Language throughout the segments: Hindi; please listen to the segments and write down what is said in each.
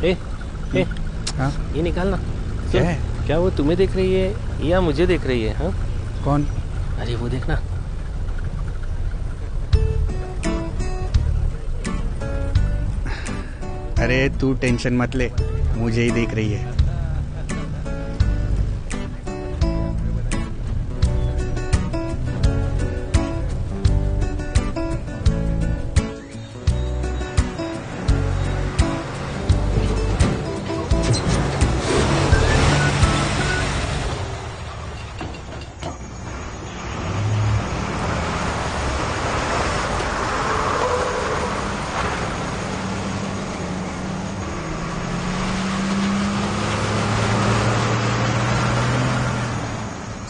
ए, ए, हाँ? ये निकालना। क्या है? क्या वो तुम्हें देख रही है या मुझे देख रही है? हाँ? कौन? अरे वो देखना। अरे तू टेंशन मत ले, मुझे ही देख रही है।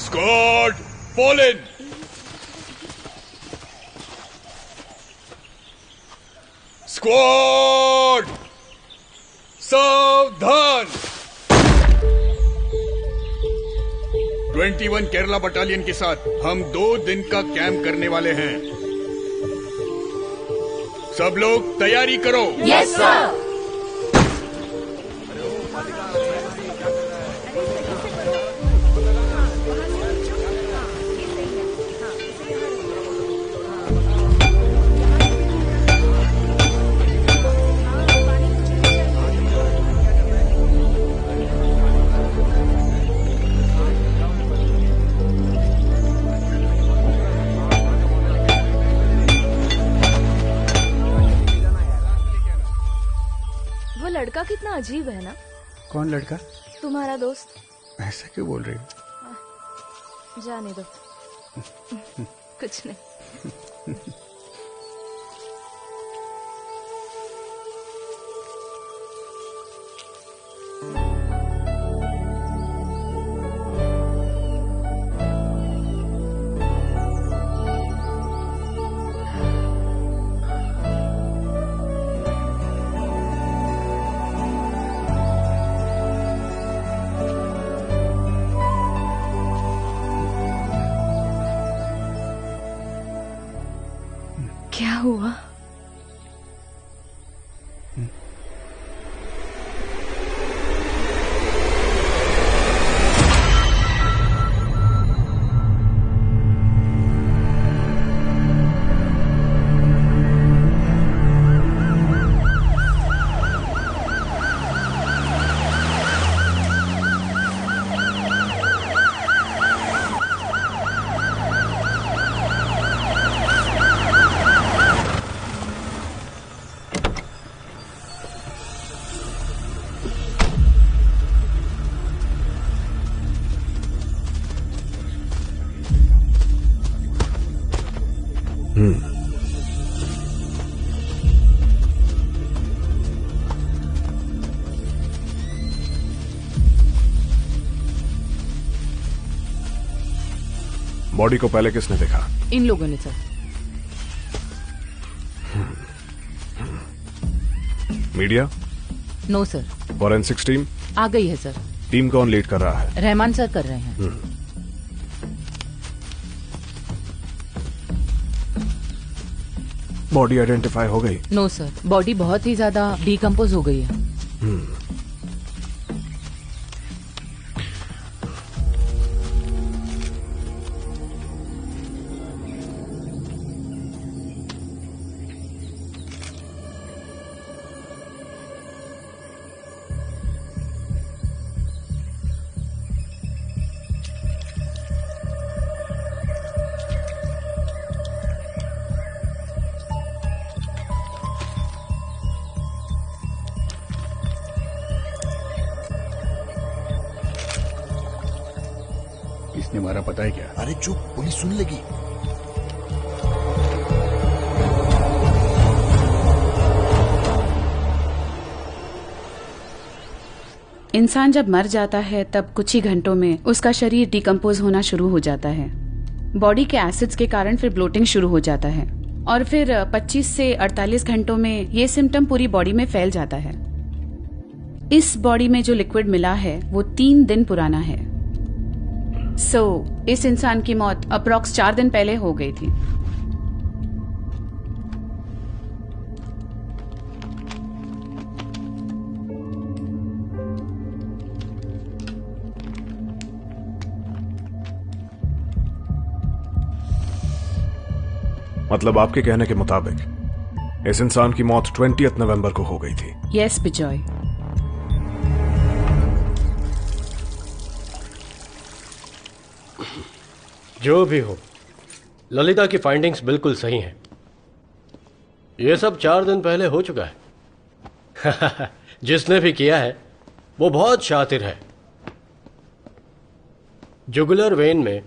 Squad, fall in! Squad, सावधान! 21 केरला बटालियन के साथ हम 2 दिन का कैंप करने वाले हैं। सब लोग तैयारी करो। Yes sir. लड़का कितना अजीब है ना। कौन लड़का? तुम्हारा दोस्त। ऐसा क्यों बोल रही हो? जाने दो। कुछ नहीं। क्या हुआ? बॉडी को पहले किसने देखा? इन लोगों ने sir. Media? No sir. Forensics team आ गई है सर। टीम कौन लीड कर रहा है? रहमान सर कर रहे हैं। बॉडी आइडेंटिफाई हो गई? नो सर, बॉडी बहुत ही ज्यादा डिकम्पोज हो गई है। किसने मारा पता है क्या? अरे चुप, पुलिस सुन लेगी। इंसान जब मर जाता है तब कुछ ही घंटों में उसका शरीर डिकम्पोज होना शुरू हो जाता है। बॉडी के एसिड्स के कारण फिर ब्लोटिंग शुरू हो जाता है और फिर 25 से 48 घंटों में ये सिम्टम पूरी बॉडी में फैल जाता है। इस बॉडी में जो लिक्विड मिला है वो 3 दिन पुराना है। इस इंसान की मौत अप्रॉक्स 4 दिन पहले हो गई थी। मतलब आपके कहने के मुताबिक इस इंसान की मौत 20 नवंबर को हो गई थी। यस बिजॉय। जो भी हो, ललिता की फाइंडिंग्स बिल्कुल सही हैं। ये सब 4 दिन पहले हो चुका है। जिसने भी किया है वो बहुत शातिर है। जुगुलर वेन में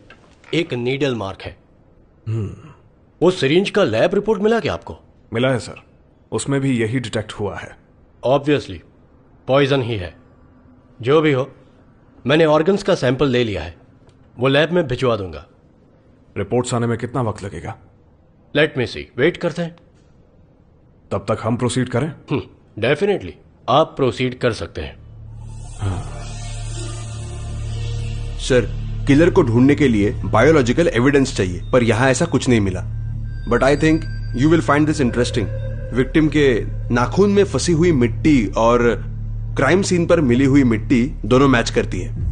एक नीडल मार्क है। वो सिरिंज का लैब रिपोर्ट मिला क्या आपको? मिला है सर, उसमें भी यही डिटेक्ट हुआ है। ऑब्वियसली पॉइजन ही है। जो भी हो, मैंने ऑर्गन्स का सैंपल ले लिया है, वो लैब में भिजवा दूंगा। रिपोर्ट्स आने में कितना वक्त लगेगा? लेट मी सी, वेट करते हैं। तब तक हम प्रोसीड करें? डेफिनेटली आप प्रोसीड कर सकते हैं। सर, किलर को ढूंढने के लिए बायोलॉजिकल एविडेंस चाहिए, पर यहां ऐसा कुछ नहीं मिला। But I think you will find this interesting. Victim के नाखून में फंसी हुई मिट्टी और क्राइम सीन पर मिली हुई मिट्टी दोनों मैच करती है।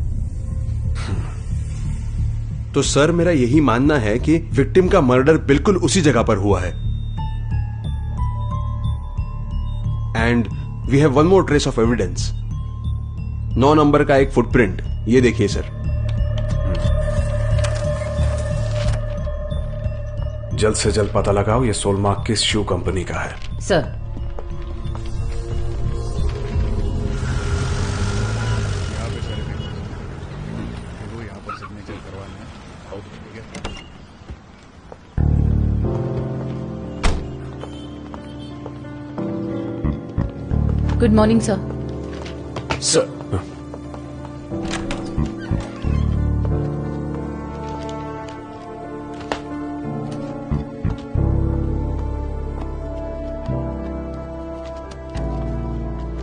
तो सर, मेरा यही मानना है कि विक्टिम का मर्डर बिल्कुल उसी जगह पर हुआ है। And we have one more trace of evidence. 9 नंबर का एक फुटप्रिंट, ये देखिए सर। जल्द से जल्द पता लगाओ ये सोलमार्क किस शू कंपनी का है। सर, यहाँ पे सर वो यहाँ पर सिग्नेचर करवाना है। ठीक है। Good morning sir. Sir,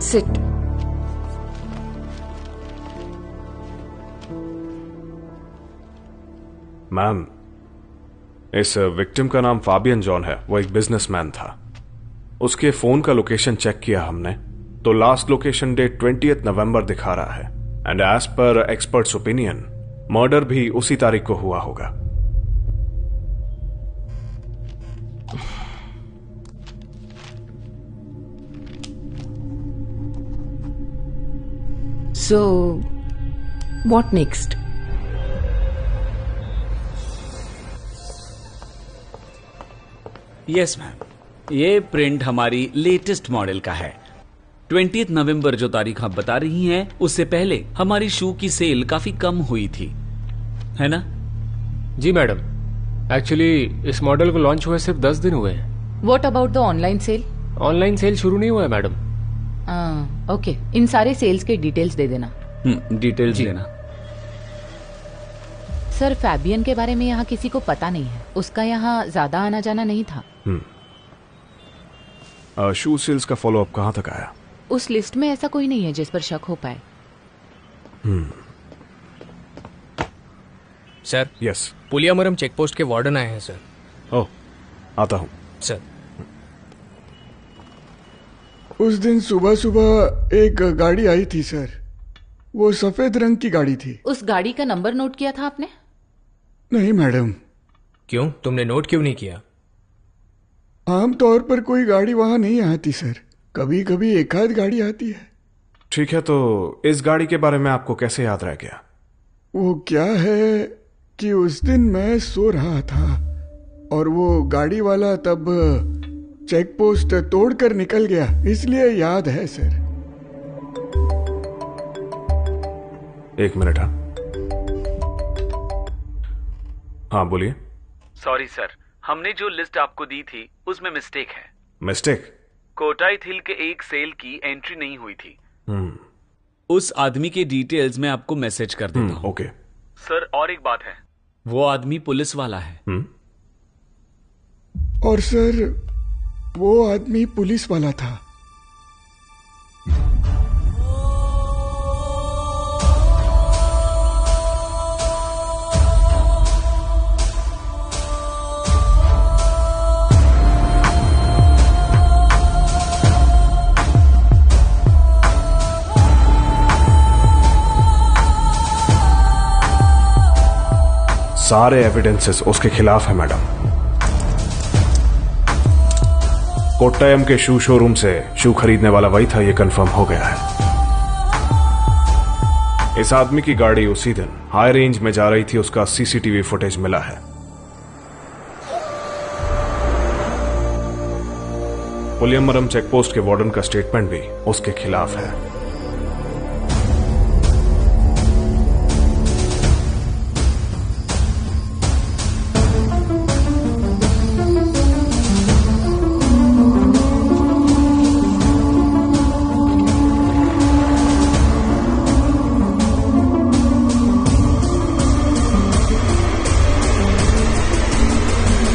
sit. Ma'am, इस विक्टिम का नाम फाबियन जॉन है। वो एक बिजनेसमैन था। उसके फोन का लोकेशन चेक किया हमने, तो लास्ट लोकेशन डेट 20 नवंबर दिखा रहा है। एंड एज पर एक्सपर्ट्स ओपिनियन, मर्डर भी उसी तारीख को हुआ होगा। So, what next? Yes ma'am, ये प्रिंट हमारी लेटेस्ट मॉडल का है। 20 नवंबर जो तारीख आप बता रही हैं, उससे पहले हमारी शू की सेल काफी कम हुई थी, है ना? जी मैडम, एक्चुअली इस मॉडल को लॉन्च हुए सिर्फ 10 दिन हुए हैं। What about the online sale? Online sale शुरू नहीं हुआ है मैडम। ओके, इन सारे सेल्स के डिटेल्स दे देना। डिटेल्स देना। सर, फैबियन के बारे में यहाँ किसी को पता नहीं है। उसका यहाँ ज्यादा आना जाना नहीं था। शू सेल्स का फॉलोअप कहां तक आया? उस लिस्ट में ऐसा कोई नहीं है जिस पर शक हो पाए। Sir, yes. पुलियामरम चेकपोस्ट के वार्डन आए हैं सर। ओह, आता हूं। सर, उस दिन सुबह सुबह एक गाड़ी आई थी सर। वो सफेद रंग की गाड़ी थी। उस गाड़ी का नंबर नोट किया था आपने? नहीं मैडम। क्यों, तुमने नोट क्यों नहीं किया? आमतौर पर कोई गाड़ी वहां नहीं आती सर, कभी कभी एक आध गाड़ी आती है। ठीक है, तो इस गाड़ी के बारे में आपको कैसे याद रह गया? वो क्या है कि उस दिन मैं सो रहा था और वो गाड़ी वाला तब चेक पोस्ट तोड़कर निकल गया, इसलिए याद है सर। एक मिनट। हाँ बोलिए। सॉरी सर, हमने जो लिस्ट आपको दी थी उसमें मिस्टेक है। मिस्टेक? कोटाई थिल के एक सेल की एंट्री नहीं हुई थी। उस आदमी के डिटेल्स मैं आपको मैसेज कर देता हूँ। ओके सर, और एक बात है, वो आदमी पुलिस वाला है। और सर, वो आदमी पुलिस वाला था। सारे एविडेंसेस उसके खिलाफ है मैडम। कोट्टायम के शू शोरूम से शू खरीदने वाला वही था, ये कंफर्म हो गया है। इस आदमी की गाड़ी उसी दिन हाई रेंज में जा रही थी, उसका सीसीटीवी फुटेज मिला है। पुलियमरम चेकपोस्ट के वार्डन का स्टेटमेंट भी उसके खिलाफ है।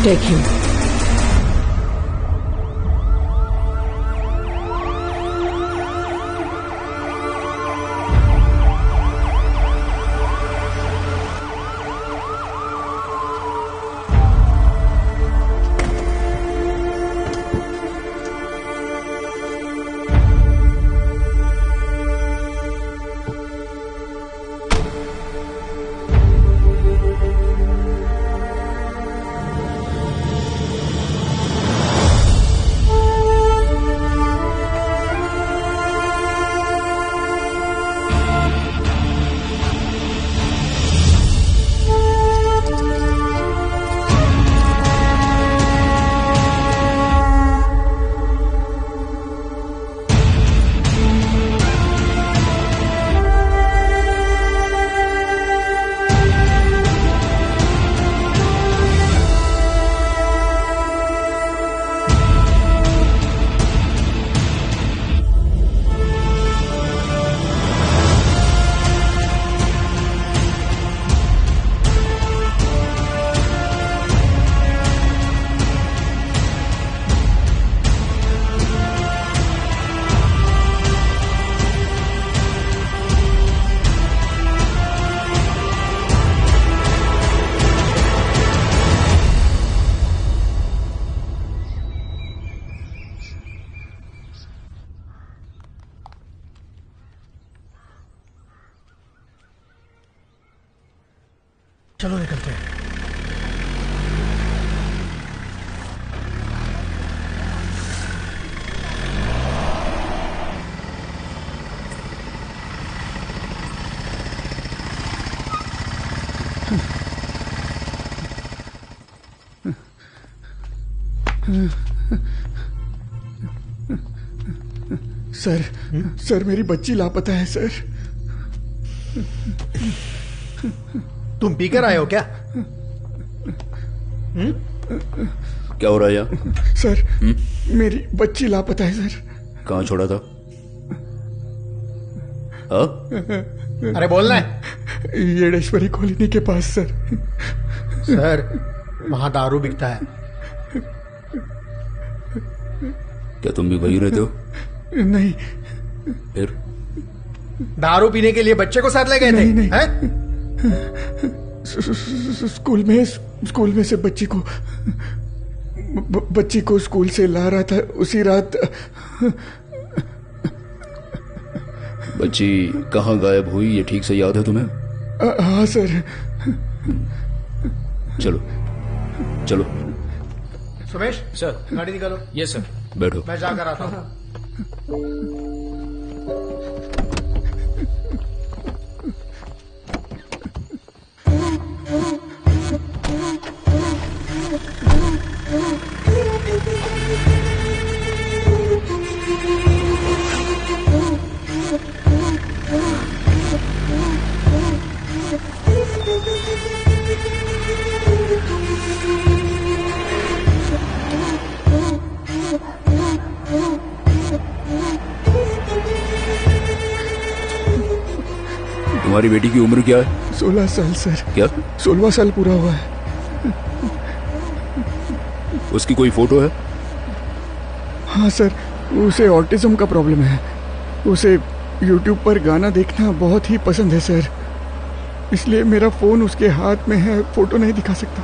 Take him. चलो निकलते हैं। सर मेरी बच्ची लापता है सर। तुम पीकर आए हो क्या? क्या हो रहा है यहाँ? सर मेरी बच्ची लापता है सर। कहाँ छोड़ा था? अरे बोलना है। येडेश्वरी कॉलोनी के पास सर। सर वहां दारू बिकता है। क्या तुम भी वहीं रहते हो? नहीं। फिर दारू पीने के लिए बच्चे को साथ ले गए थे? नहीं। स्कूल में से बच्ची को स्कूल से ला रहा था उसी रात। बच्ची कहाँ गायब हुई ये ठीक से याद है तुम्हें? हाँ सर। चलो चलो। सुमेश सर गाड़ी निकालो। Yes sir. बैठो। मैं जाकर आता हूँ। तुम्हारी बेटी की उम्र क्या है? 16 साल सर। क्या? 16वां साल पूरा हुआ है। उसकी कोई फोटो है? हाँ सर, उसे ऑटिज्म का प्रॉब्लम है। उसे यूट्यूब पर गाना देखना बहुत ही पसंद है सर, इसलिए मेरा फोन उसके हाथ में है, फोटो नहीं दिखा सकता।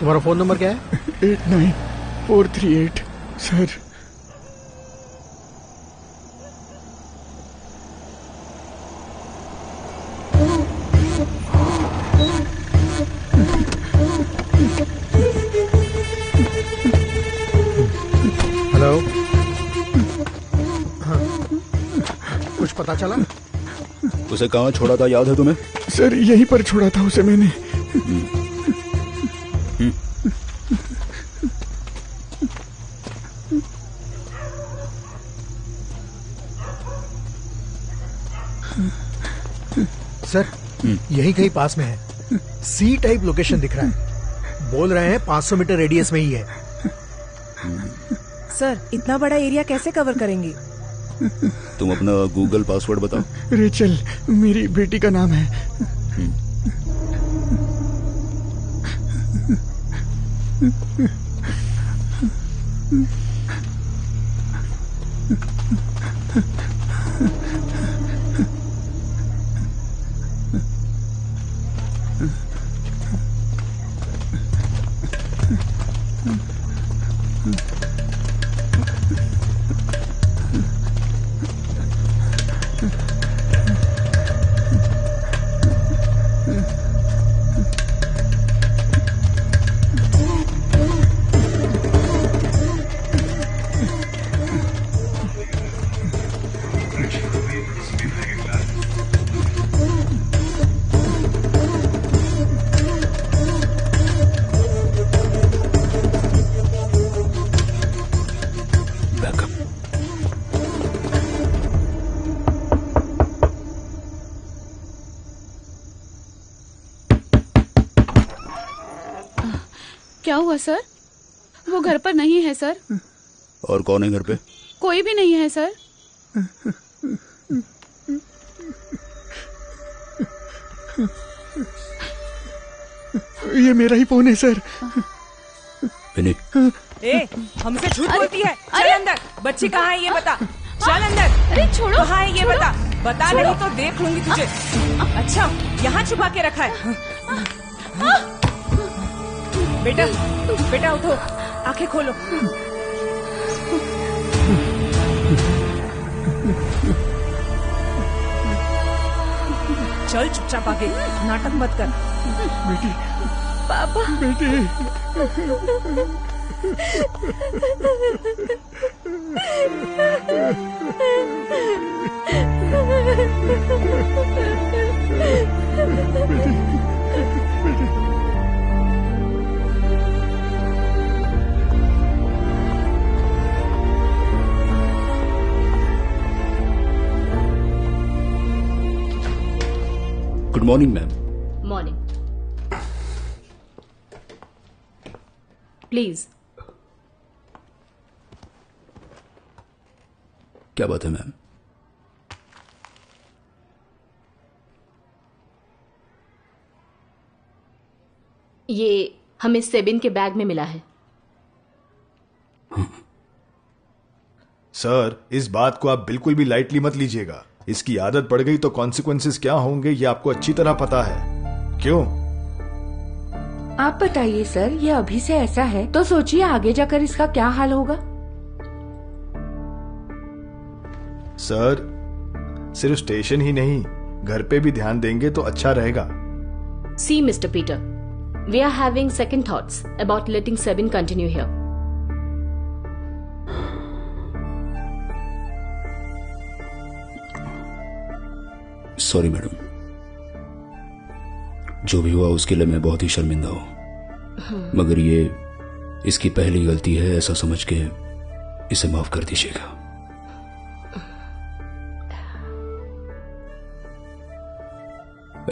तुम्हारा फोन नंबर क्या है? 89438 सर। हेलो। हाँ, कुछ पता चला? उसे कहाँ छोड़ा था, याद है तुम्हें? सर यहीं पर छोड़ा था उसे मैंने। सर यही कहीं पास में है। सी टाइप लोकेशन दिख रहा है। बोल रहे हैं 500 मीटर रेडियस में ही है। सर इतना बड़ा एरिया कैसे कवर करेंगे? तुम अपना गूगल पासवर्ड बताओ। रेचल मेरी बेटी का नाम है। क्या हुआ सर? वो घर पर नहीं है सर। और कौन है घर पे? कोई भी नहीं है सर। ये मेरा ही फोन है सर। विनी। ए, हमसे झूठ बोलती है। चल अंदर। बच्ची कहाँ है ये बता। चल अंदर। अरे छोड़ो। कहाँ है ये बता। बता नहीं तो देख लूंगी तुझे। अच्छा यहाँ छुपा के रखा है। बेटा बेटा उठो, आंखें खोलो। चल चुपचाप आगे, नाटक मत कर। बेटी पापा। बेटी good morning ma'am. Morning. Please. क्या बात है मैम? ये हमें सेबिन के बैग में मिला है। सर इस बात को आप बिल्कुल भी लाइटली मत लीजिएगा। इसकी आदत पड़ गई तो कॉन्सिक्वेंसेस क्या होंगे ये आपको अच्छी तरह पता है। क्यों? आप बताइए सर, ये अभी से ऐसा है तो सोचिए आगे जाकर इसका क्या हाल होगा। सर सिर्फ स्टेशन ही नहीं, घर पे भी ध्यान देंगे तो अच्छा रहेगा। See, Mr. Peter, we are having second thoughts about letting Sebin continue here. Sorry madam, जो भी हुआ उसके लिए मैं बहुत ही शर्मिंदा हूं, मगर ये इसकी पहली गलती है ऐसा समझ के इसे माफ कर दीजिएगा।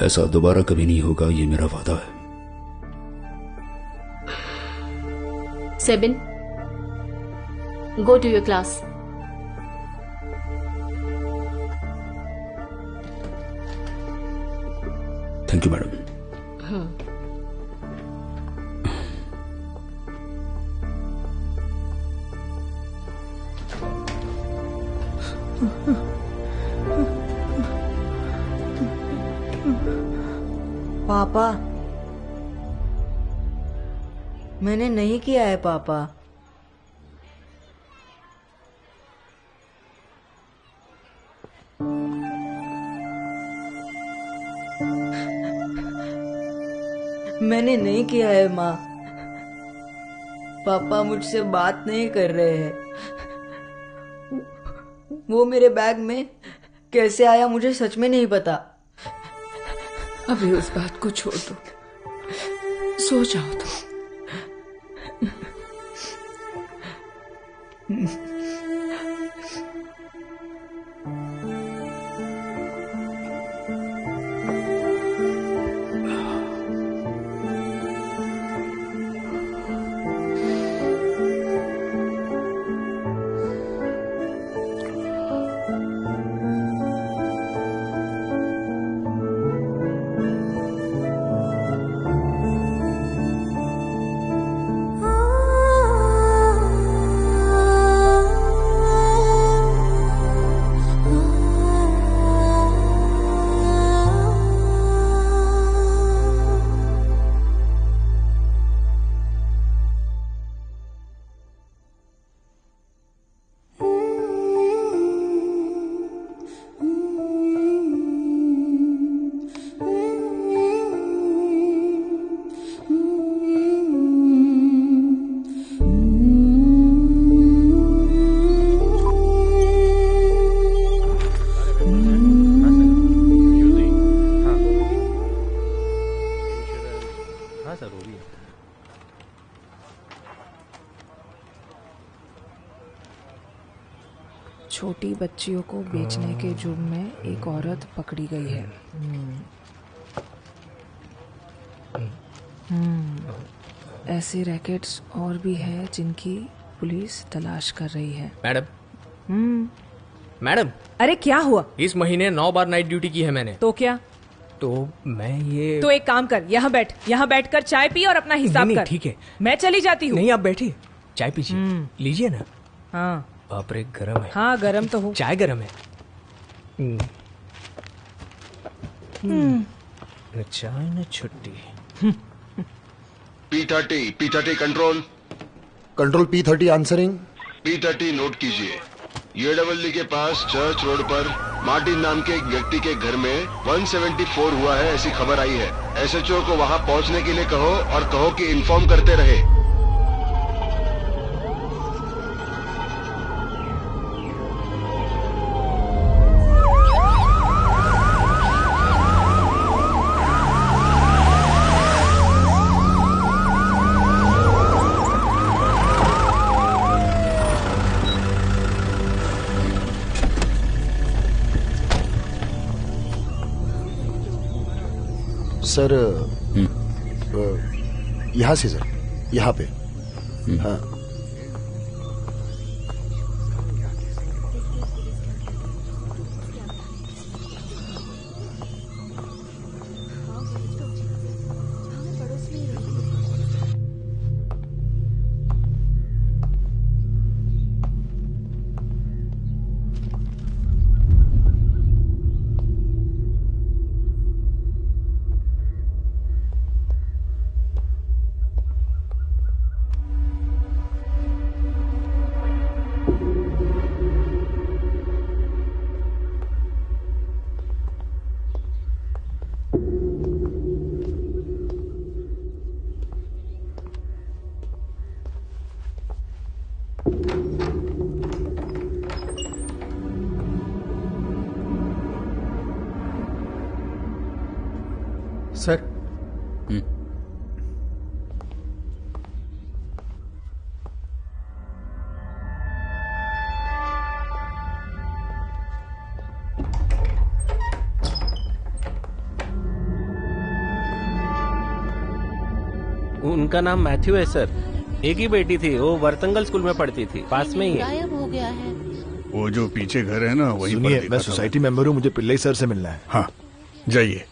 ऐसा दोबारा कभी नहीं होगा, ये मेरा वादा है। Sebin, go to your class. Thank you madam. पापा, मैंने नहीं किया है पापा। मैंने नहीं किया है माँ। पापा मुझसे बात नहीं कर रहे हैं। वो मेरे बैग में कैसे आया मुझे सच में नहीं पता। अभी उस बात को छोड़ दो, सो जाओ तो। छोटी बच्चियों को बेचने के जुर्म में एक औरत पकड़ी गई है। ऐसे रैकेट्स और भी हैं जिनकी पुलिस तलाश कर रही है। मैडम मैडम, अरे क्या हुआ? इस महीने 9 बार नाइट ड्यूटी की है मैंने। तो क्या? तो मैं ये तो एक काम कर, यहाँ बैठकर चाय पी और अपना हिसाब कर। ठीक है, मैं चली जाती हूँ। नहीं, आप बैठिए, चाय पीजिए। लीजिए ना। हाँ बाप रे, गरम है। हाँ गरम तो हो। चाय गरम है। चाय न छुट्टी। P30 control P30 answering. P30 note कीजिए। UAE के पास चर्च रोड पर मार्टिन नाम के एक व्यक्ति के घर में 174 हुआ है, ऐसी खबर आई है। SHO को वहां पहुंचने के लिए कहो और कहो कि इन्फॉर्म करते रहे। सर यहाँ से सर, यहाँ पे। हाँ सर। उनका नाम मैथ्यू है सर। एक ही बेटी थी, वो वर्तंगल स्कूल में पढ़ती थी, पास में ही है। गायब हो गया है। वो जो पीछे घर है ना, वहीं पर सुनिए, देखा मैं था। सोसाइटी मेंबर हूँ, मुझे पिल्लई सर से मिलना है। हाँ जाइए।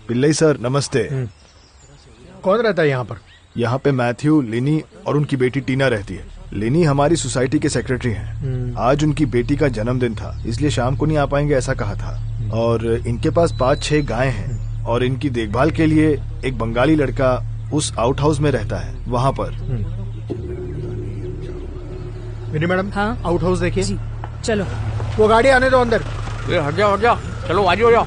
पिल्लई सर नमस्ते। कौन रहता है यहाँ पर? यहाँ पे मैथ्यू, लिनी और उनकी बेटी टीना रहती है। लिनी हमारी सोसाइटी के सेक्रेटरी हैं। आज उनकी बेटी का जन्मदिन था, इसलिए शाम को नहीं आ पाएंगे ऐसा कहा था। और इनके पास 5-6 गायें हैं और इनकी देखभाल के लिए एक बंगाली लड़का उस आउट हाउस में रहता है, वहाँ पर। विनी मैडम, हाँ आउट हाउस देखिए। चलो, वो गाड़ी आने दो अंदर। हट जाओ, चलो आगे हो जाओ।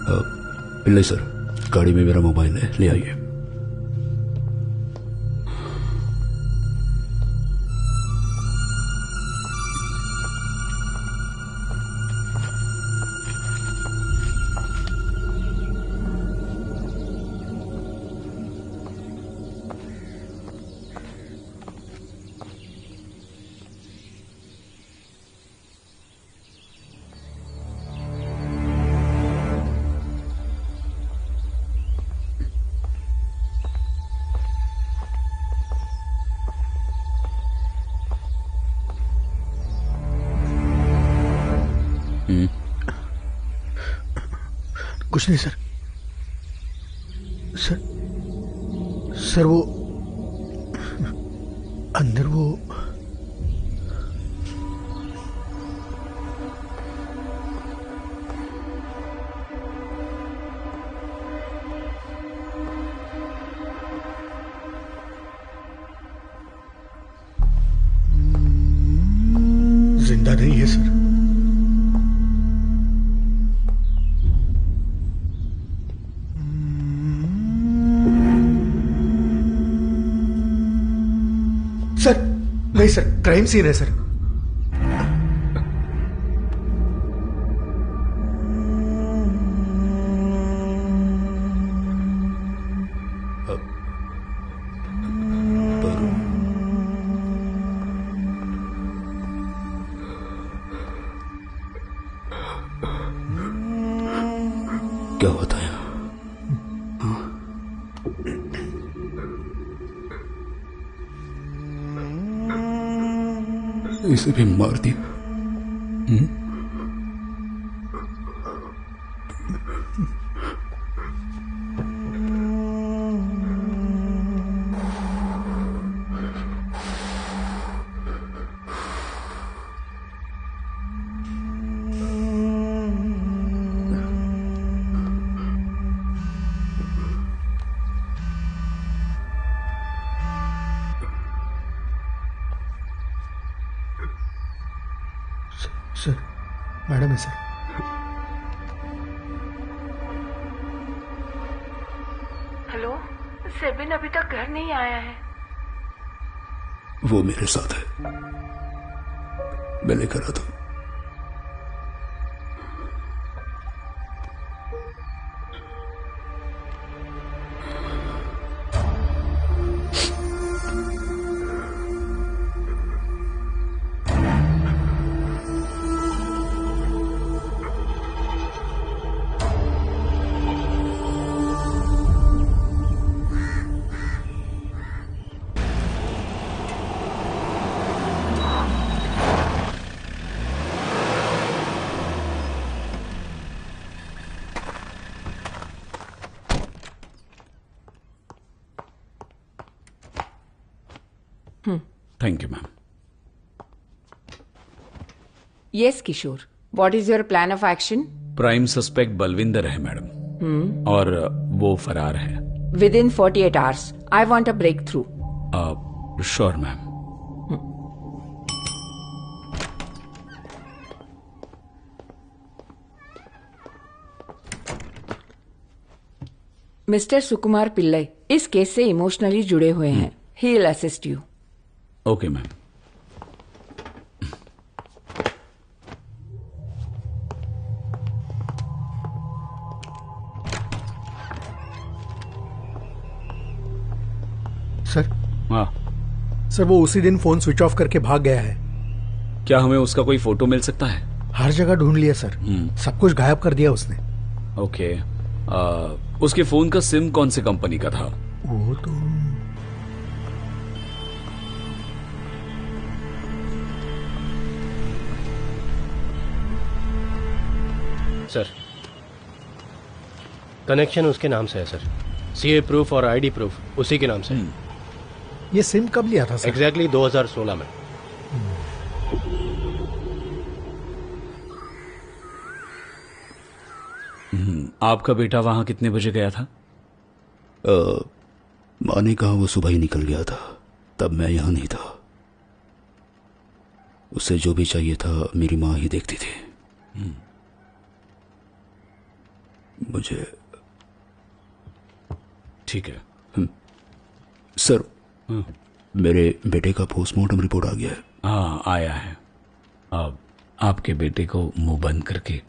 पिल्ले सर, गाड़ी में मेरा मोबाइल है, ले आइए। कुछ नहीं सर। सर वो अंदर वो जिंदा नहीं है सर। सर नहीं सर, क्राइम सीन है सर। क्या होता है? इसे भी मार दिया। सर, मैडम है सर। हेलो, सेबिन अभी तक घर नहीं आया है। वो मेरे साथ है, मैं लेकर आता हूं। Thank you ma'am. Yes Kishore, what is your plan of action? Prime suspect Balwinder है मैडम, और वो फरार है। Within 48 hours I want a breakthrough. Sure ma'am. Mister Sukumar Pillai इस केस से इमोशनली जुड़े हुए हैं। He will assist you. Okay ma'am. Sir. हाँ सर, वो उसी दिन फोन स्विच ऑफ करके भाग गया है। क्या हमें उसका कोई फोटो मिल सकता है? हर जगह ढूंढ लिया सर, सब कुछ गायब कर दिया उसने। ओके, उसके फोन का सिम कौन सी कंपनी का था? वो तो सर, कनेक्शन उसके नाम से है सर। सीए प्रूफ और आईडी प्रूफ उसी के नाम से है। ये सिम कब लिया था सर? एग्जैक्टली 2016 में। आपका बेटा वहां कितने बजे गया था? माँ ने कहा वो सुबह ही निकल गया था, तब मैं यहां नहीं था। उसे जो भी चाहिए था मेरी माँ ही देखती थी। मुझे। ठीक है। सर, मेरे बेटे का पोस्टमार्टम रिपोर्ट आ गया है। हाँ, आया है। अब आपके बेटे को मुंह बंद करके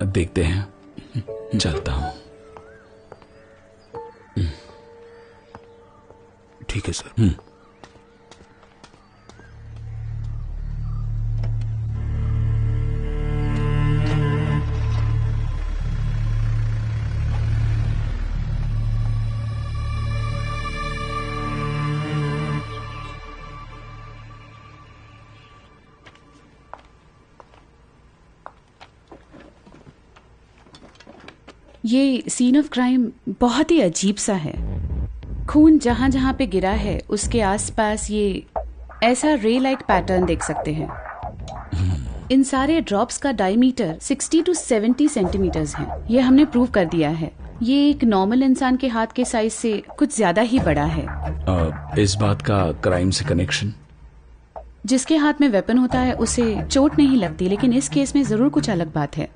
देखते हैं। चलता हूं। ठीक है सर। ये सीन ऑफ क्राइम बहुत ही अजीब सा है। खून जहां जहां पे गिरा है उसके आसपास ये ऐसा रे लाइक पैटर्न देख सकते हैं। इन सारे ड्रॉप्स का डायमीटर 60 to 70 सेंटीमीटर्स है। ये हमने प्रूव कर दिया है। ये एक नॉर्मल इंसान के हाथ के साइज से कुछ ज्यादा ही बड़ा है। इस बात का क्राइम से कनेक्शन? जिसके हाथ में वेपन होता है उसे चोट नहीं लगती, लेकिन इस केस में जरूर कुछ अलग बात है।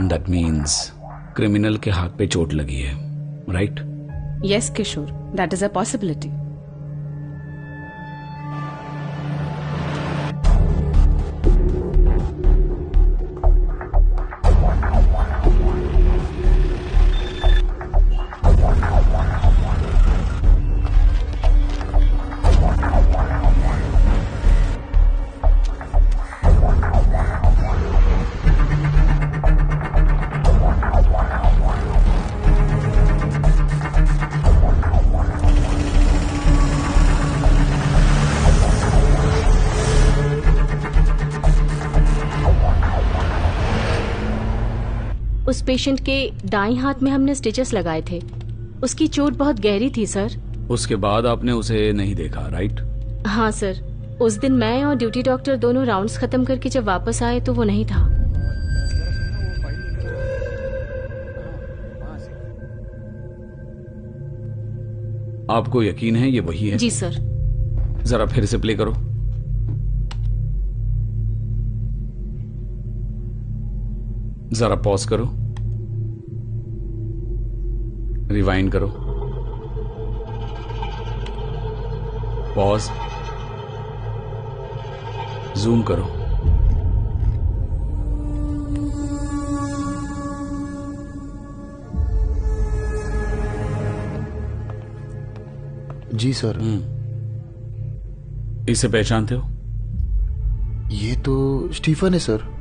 दैट मीन्स क्रिमिनल के हाथ पे चोट लगी है, right? Yes Kishore, that is a possibility. उस पेशेंट के दाईं हाथ में हमने स्टिचेस लगाए थे। उसकी चोट बहुत गहरी थी सर। उसके बाद आपने उसे नहीं देखा, राइट? हाँ सर, उस दिन मैं और ड्यूटी डॉक्टर दोनों राउंड्स खत्म करके जब वापस आए तो वो नहीं था। आपको यकीन है ये वही है? जी सर। जरा फिर से प्ले करो। जरा पॉज करो, रिवाइंड करो, पॉज, जूम करो। जी सर। इसे पहचानते हो? ये तो स्टीफन है सर।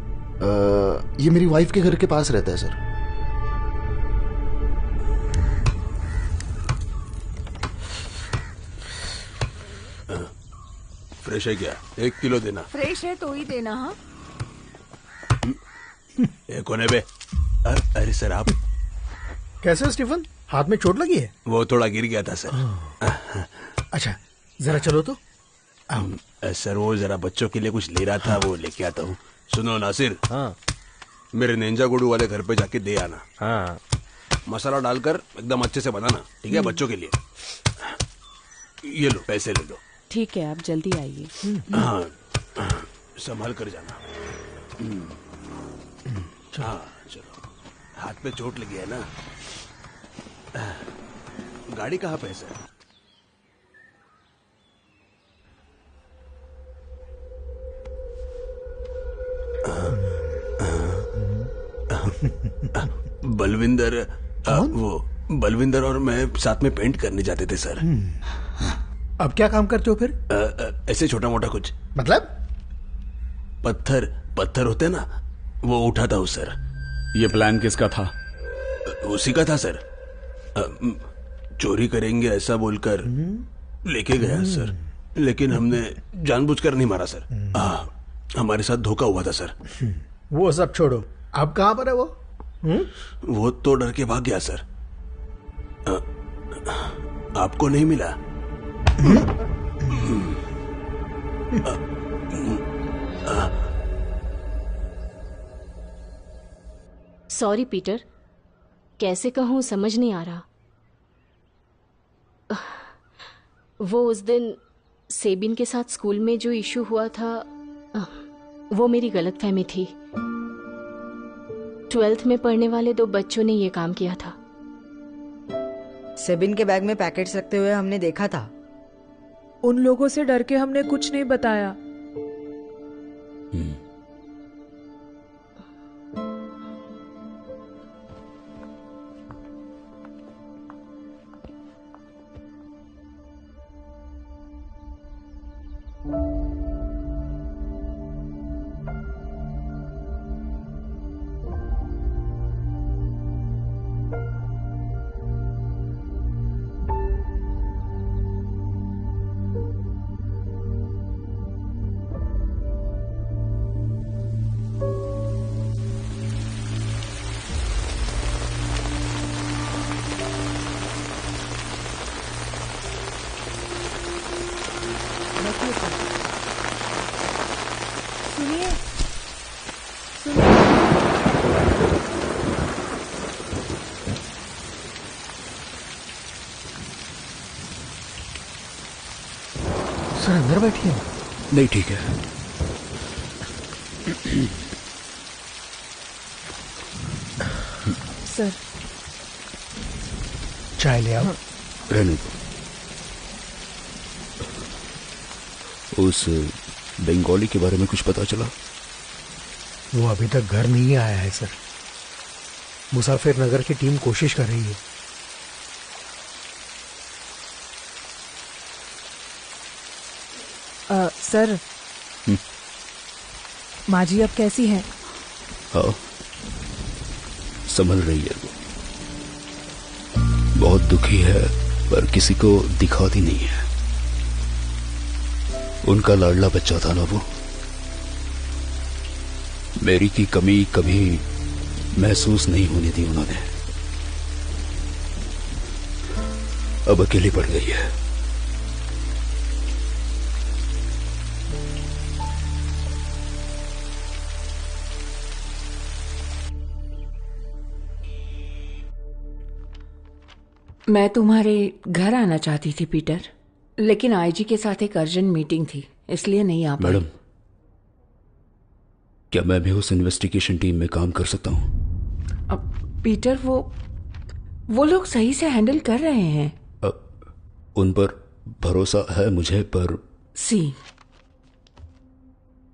ये मेरी वाइफ के घर के पास रहता है सर। फ्रेश है क्या? 1 किलो देना। फ्रेश है तो ही देना। हाँ, ये कौन है बे? अरे सर आप कैसे हो स्टीफन? हाथ में चोट लगी है? वो थोड़ा गिर गया था सर। अच्छा, जरा चलो तो। सर वो जरा बच्चों के लिए कुछ ले रहा था, वो लेके आता हूँ। सुनो नासिर। हाँ। मेरे नेंजा गुडू वाले घर पे जाके दे आना। हाँ। मसाला डालकर एकदम अच्छे से बनाना, ठीक है? बच्चों के लिए। ये लो, पैसे ले लो। ठीक है, आप जल्दी आइए। हाँ, संभाल कर जाना। हाँ चलो। हाथ पे चोट लगी है ना? गाड़ी कहाँ पे है सर? बलविंदर, वो बलविंदर और मैं साथ में पेंट करने जाते थे सर। अब क्या काम करते हो फिर? ऐसे छोटा मोटा कुछ। मतलब? पत्थर होते हैं ना, वो उठाता हूँ सर। ये प्लान किसका था? उसी का था सर। चोरी करेंगे ऐसा बोलकर लेके गया सर, लेकिन हमने जानबूझकर नहीं मारा सर। हमारे साथ धोखा हुआ था सर। वो सब छोड़ो, अब कहाँ पर है वो? वो तो डर के भाग गया सर। आपको नहीं मिला? सॉरी पीटर, कैसे कहूं समझ नहीं आ रहा। वो उस दिन सेबिन के साथ स्कूल में जो इशू हुआ था, वो मेरी गलतफहमी थी। 12th में पढ़ने वाले 2 बच्चों ने ये काम किया था। सेबिन के बैग में पैकेट्स रखते हुए हमने देखा था। उन लोगों से डर के हमने कुछ नहीं बताया। सुनिए, सर अंदर बैठिए। नहीं ठीक है। सर चाय ले आओ। रहने दो। उस बंगाली के बारे में कुछ पता चला? वो अभी तक घर नहीं आया है सर। मुसाफिर नगर की टीम कोशिश कर रही है। सर माँ जी अब कैसी है? हाँ, संभल रही है वो। बहुत दुखी है पर किसी को दिखाती नहीं है। उनका लाडला बच्चा था ना वो। मेरी की कमी कभी महसूस नहीं होने दी उन्होंने। अब अकेली पड़ गई है। मैं तुम्हारे घर आना चाहती थी पीटर, लेकिन आईजी के साथ एक अर्जेंट मीटिंग थी, इसलिए नहीं आ पाई। मैडम, क्या मैं भी उस इन्वेस्टिगेशन टीम में काम कर सकता हूं? अब पीटर, वो लोग सही से हैंडल कर रहे हैं। उन पर भरोसा है मुझे, पर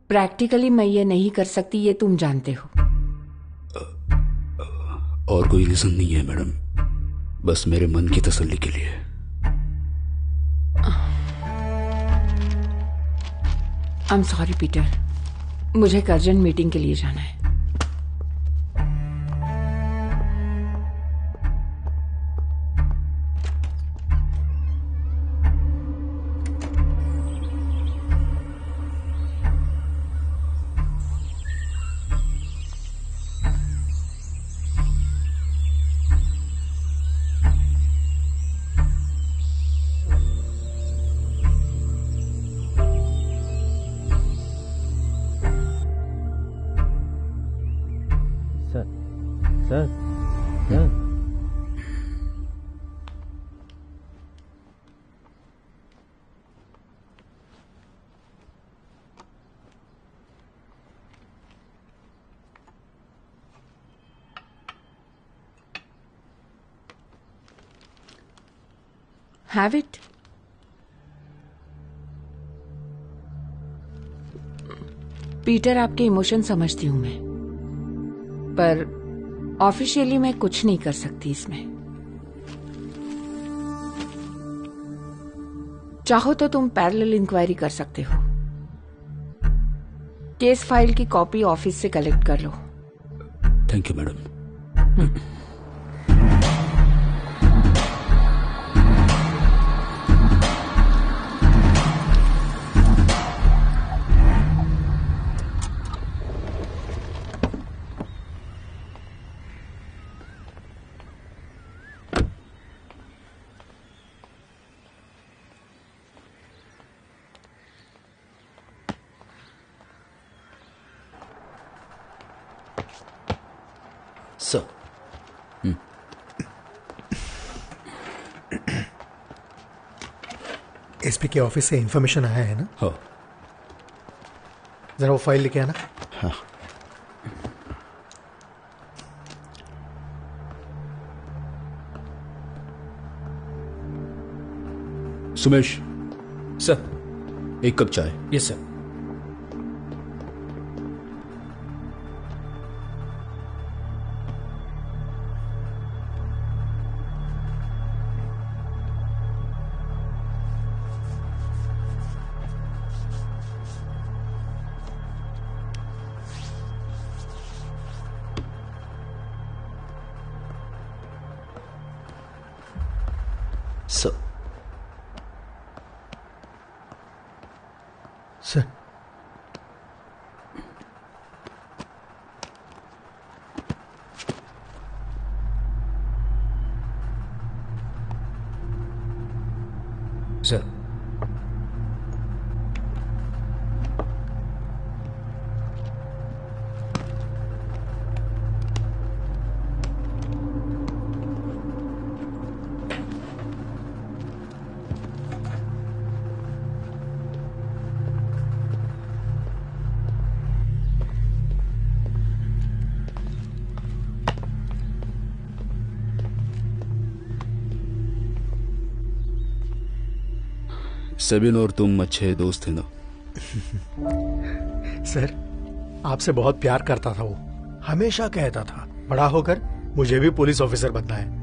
प्रैक्टिकली मैं ये नहीं कर सकती, ये तुम जानते हो। और कोई रीजन नहीं है मैडम, बस मेरे मन की तसल्ली के लिए। आई एम सॉरी पीटर, मुझे एक अर्जेंट मीटिंग के लिए जाना है। Have it. पीटर, आपके इमोशन समझती हूं मैं, पर ऑफिशियली मैं कुछ नहीं कर सकती इसमें। चाहो तो तुम पैरेलल इंक्वायरी कर सकते हो। केस फाइल की कॉपी ऑफिस से कलेक्ट कर लो। Thank you madam. एसपी के ऑफिस से इंफॉर्मेशन आया है ना? हाँ। जरा वो फाइल लेके आना। हाँ। सुमेश सर। एक कप चाय। Yes sir. Sir sir sir Sabin और तुम अच्छे दोस्त थे ना? सर, आपसे बहुत प्यार करता था वो। हमेशा कहता था बड़ा होकर मुझे भी पुलिस ऑफिसर बनना है।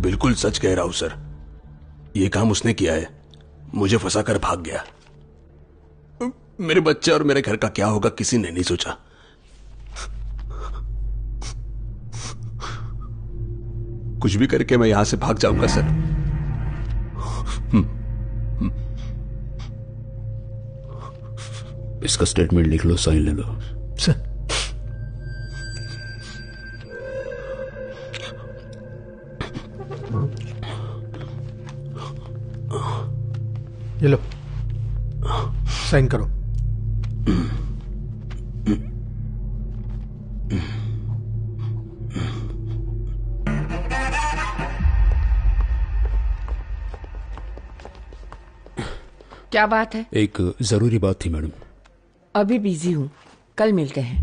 बिल्कुल सच कह रहा हूं सर, ये काम उसने किया है। मुझे फंसा कर भाग गया। मेरे बच्चे और मेरे घर का क्या होगा किसी ने नहीं सोचा। कुछ भी करके मैं यहां से भाग जाऊंगा सर। इसका स्टेटमेंट लिख लो, साइन ले लो। सर ये लो, साइन करो। क्या बात है? एक जरूरी बात थी मैडम। अभी बिजी हूँ, कल मिलते हैं।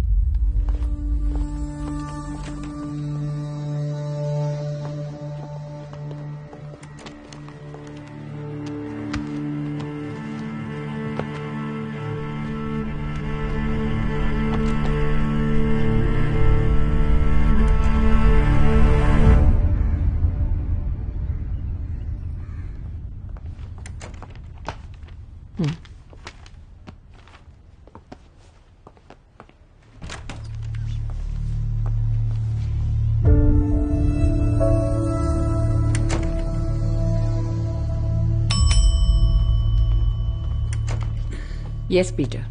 Yes Peter.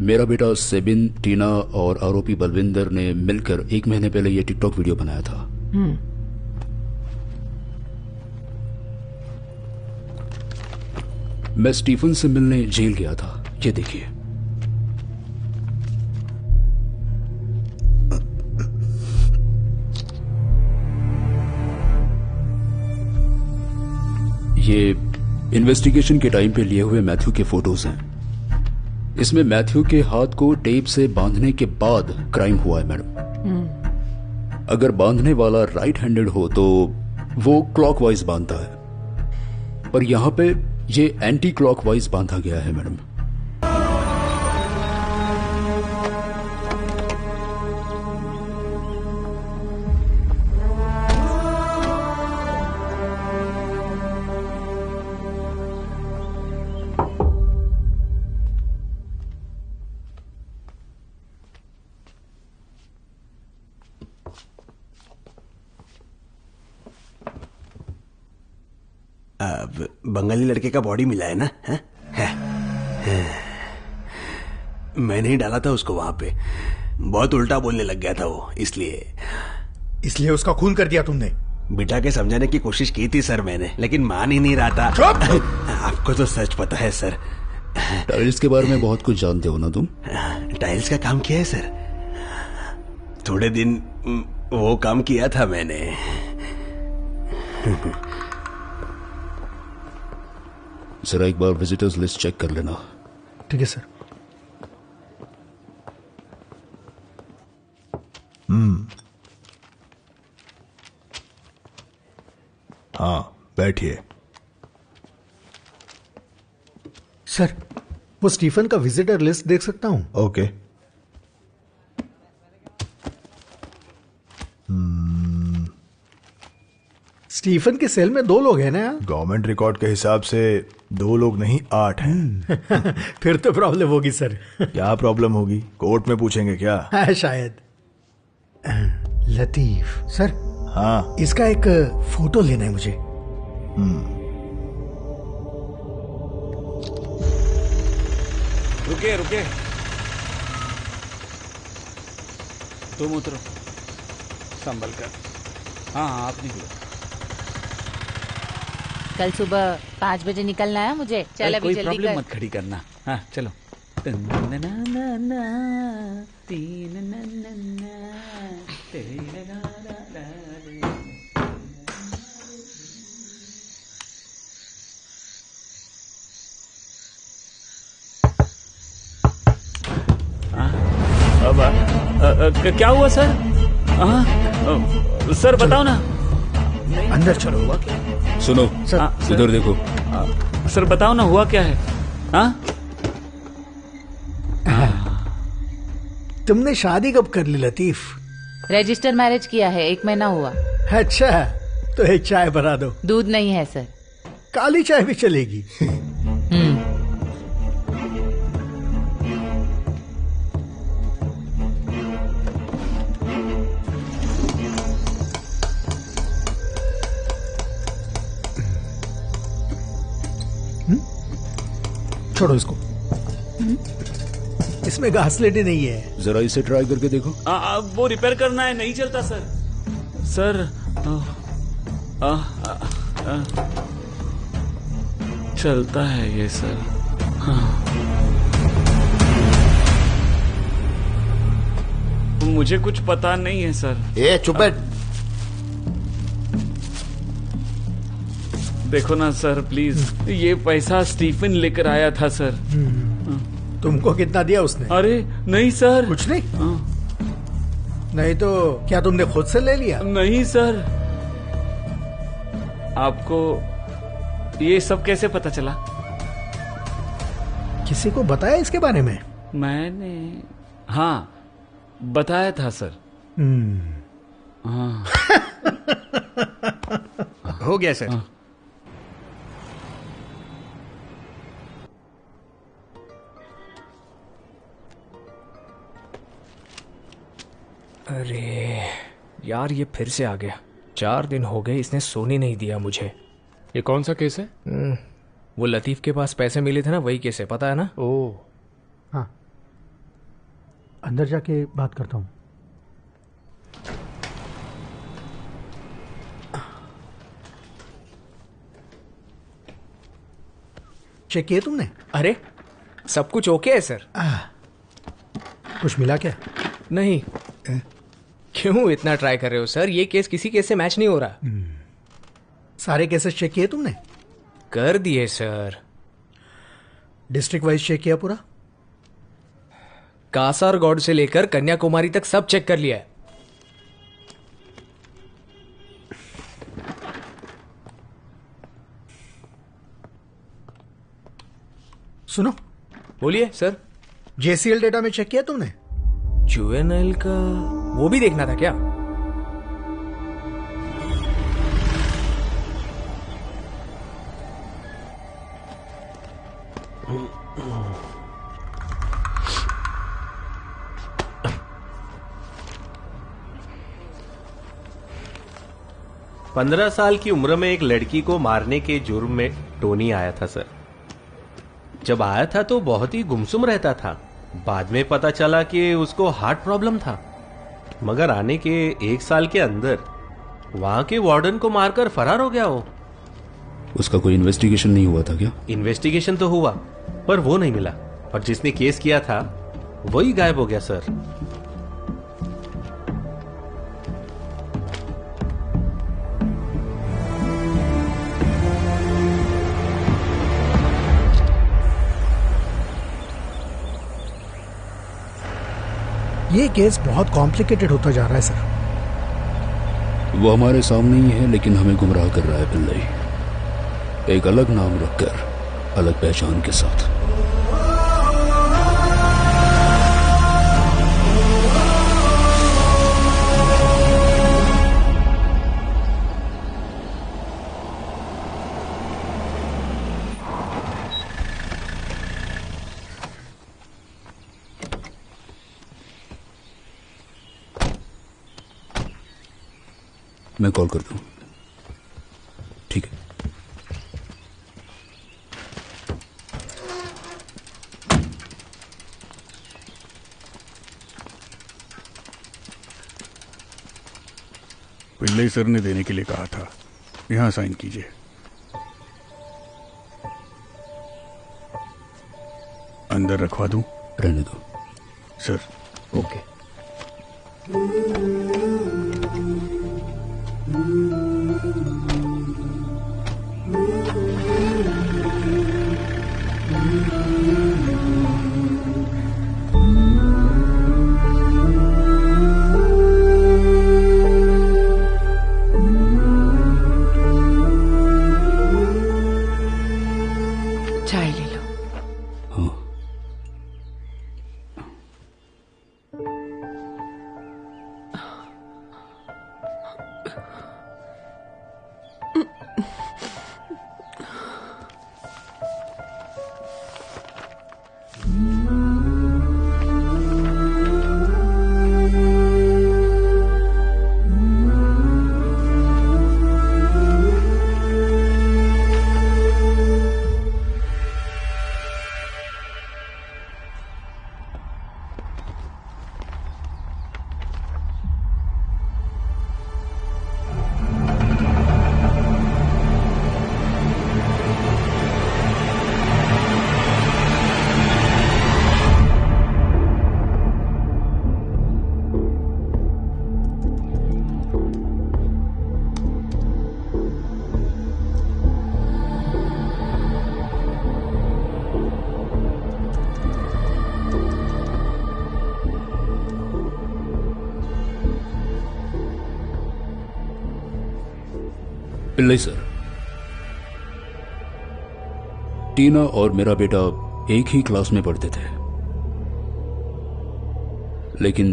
मेरा बेटा सेबिन, टीना और आरोपी बलविंदर ने मिलकर 1 महीने पहले ये टिकटॉक वीडियो बनाया था। मैं स्टीफन से मिलने जेल गया था। ये देखिए। ये इन्वेस्टिगेशन के टाइम पे लिए हुए मैथ्यू के फोटोज हैं। इसमें मैथ्यू के हाथ को टेप से बांधने के बाद क्राइम हुआ है मैडम। अगर बांधने वाला राइट हैंडेड हो तो वो क्लॉकवाइज बांधता है, पर यहां पे ये एंटी क्लॉकवाइज बांधा गया है मैडम। बंगाली लड़के का बॉडी मिला है ना? मैंने ही डाला था उसको वहां पे। बहुत उल्टा बोलने लग गया था वो, इसलिए उसका खून कर दिया तुमने? बिठा के समझाने की कोशिश की थी सर मैंने, लेकिन मान ही नहीं रहा था। आपको तो सच पता है सर। टाइल्स के बारे में बहुत कुछ जानते हो ना तुम? टाइल्स का काम किया है सर। थोड़े दिन वो काम किया था मैंने। जरा एक बार विजिटर्स लिस्ट चेक कर लेना। ठीक है सर। हाँ, बैठिए। सर, वो स्टीफन का विजिटर लिस्ट देख सकता हूं? ओके। स्टीफन के सेल में 2 लोग हैं ना? गवर्नमेंट रिकॉर्ड के हिसाब से 2 लोग नहीं 8 हैं। फिर तो प्रॉब्लम होगी सर। क्या प्रॉब्लम होगी? कोर्ट में पूछेंगे क्या? शायद। लतीफ सर। हाँ, इसका एक फोटो लेना है मुझे। रुके रुके, तुम उतरो, संभल कर। हाँ आप निकलो। कल सुबह 5 बजे निकलना है मुझे। चल अभी कोई जल्दी प्रॉब्लम कर। मत खड़ी करना। हाँ चलो। क्या हुआ सर? सर बताओ ना। अंदर चलो। हुआ क्या? सुनो इधर देखो। सर बताओ ना, हुआ क्या है? तुमने शादी कब कर ली लतीफ? रजिस्टर मैरिज किया है, 1 महीना हुआ। अच्छा, तो एक चाय बना दो। दूध नहीं है सर। काली चाय भी चलेगी। छोड़ो इसको। इसमें घासलेट नहीं है। जरा इसे ट्राई करके देखो। वो रिपेयर करना है, नहीं चलता सर। सर चलता है ये सर। मुझे कुछ पता नहीं है सर। चुप बैठ। देखो ना सर प्लीज, ये पैसा स्टीफन लेकर आया था सर। तुमको कितना दिया उसने? अरे नहीं सर, कुछ नहीं। नहीं तो क्या तुमने खुद से ले लिया? नहीं सर। आपको ये सब कैसे पता चला? किसी को बताया इसके बारे में? मैंने हाँ बताया था सर। हाँ। हो गया सर। अरे यार ये फिर से आ गया। 4 दिन हो गए इसने सोने नहीं दिया मुझे। ये कौन सा केस है? वो लतीफ के पास पैसे मिले थे ना, वही केस है, पता है ना? ओह हाँ, अंदर जाके बात करता हूँ। चेक किए तुमने? अरे सब कुछ ओके है सर। कुछ मिला क्या? नहीं। क्यों इतना ट्राई कर रहे हो सर? ये केस किसी केस से मैच नहीं हो रहा। सारे केसेस चेक किए तुमने? कर दिए सर। डिस्ट्रिक्ट वाइज चेक किया पूरा? कासारगौड़ से लेकर कन्याकुमारी तक सब चेक कर लिया है। सुनो, बोलिए सर। जेसीएल डेटा में चेक किया तुमने? जुवेनाइल का वो भी देखना था क्या? पंद्रह साल की उम्र में एक लड़की को मारने के जुर्म में टोनी आया था सर। जब आया था तो बहुत ही गुमसुम रहता था। बाद में पता चला कि उसको हार्ट प्रॉब्लम था, मगर आने के 1 साल के अंदर वहां के वार्डन को मारकर फरार हो गया वो। उसका कोई इन्वेस्टिगेशन नहीं हुआ था क्या? इन्वेस्टिगेशन तो हुआ पर वो नहीं मिला, और जिसने केस किया था वही गायब हो गया सर। ये केस बहुत कॉम्प्लिकेटेड होता जा रहा है सर। वो हमारे सामने ही है लेकिन हमें गुमराह कर रहा है पिल्लई। एक अलग नाम रखकर अलग पहचान के साथ। मैं कॉल कर दूं? ठीक है। पिल्लई सर ने देने के लिए कहा था। यहां साइन कीजिए। अंदर रखवा दूं? रहने दो सर। ओके। चाय ले लो। हाँ। पिल्लई सर, टीना और मेरा बेटा एक ही क्लास में पढ़ते थे, लेकिन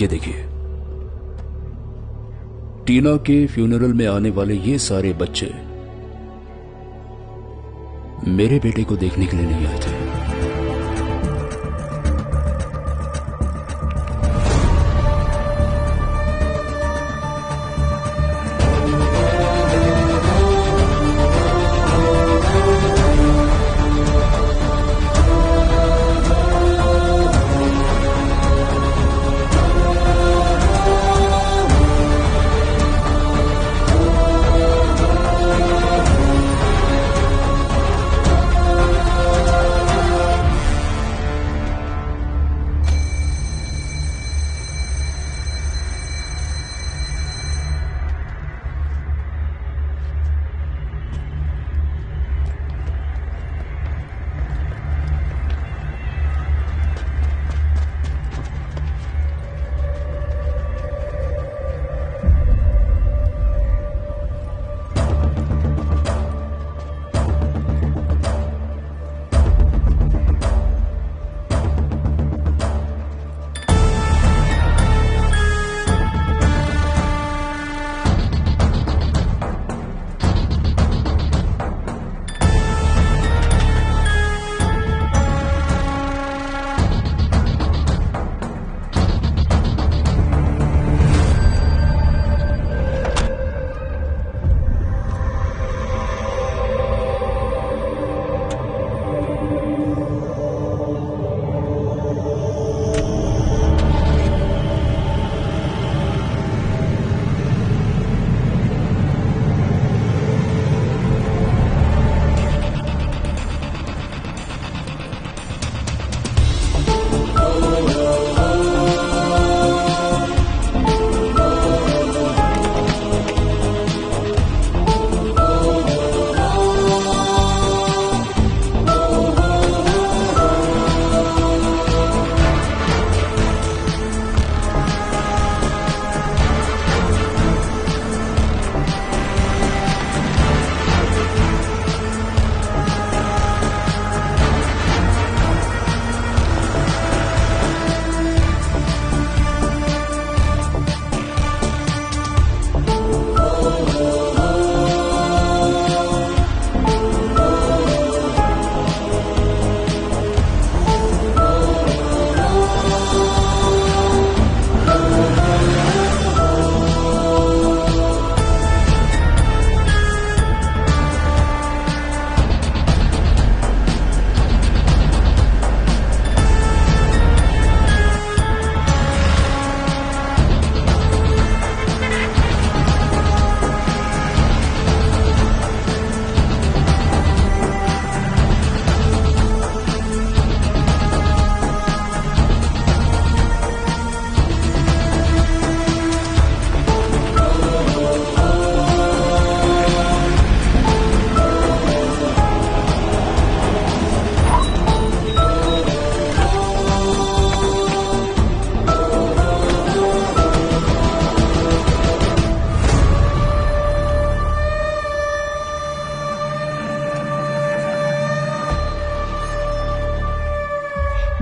ये देखिए, टीना के फ्यूनरल में आने वाले ये सारे बच्चे मेरे बेटे को देखने के लिए नहीं आए थे।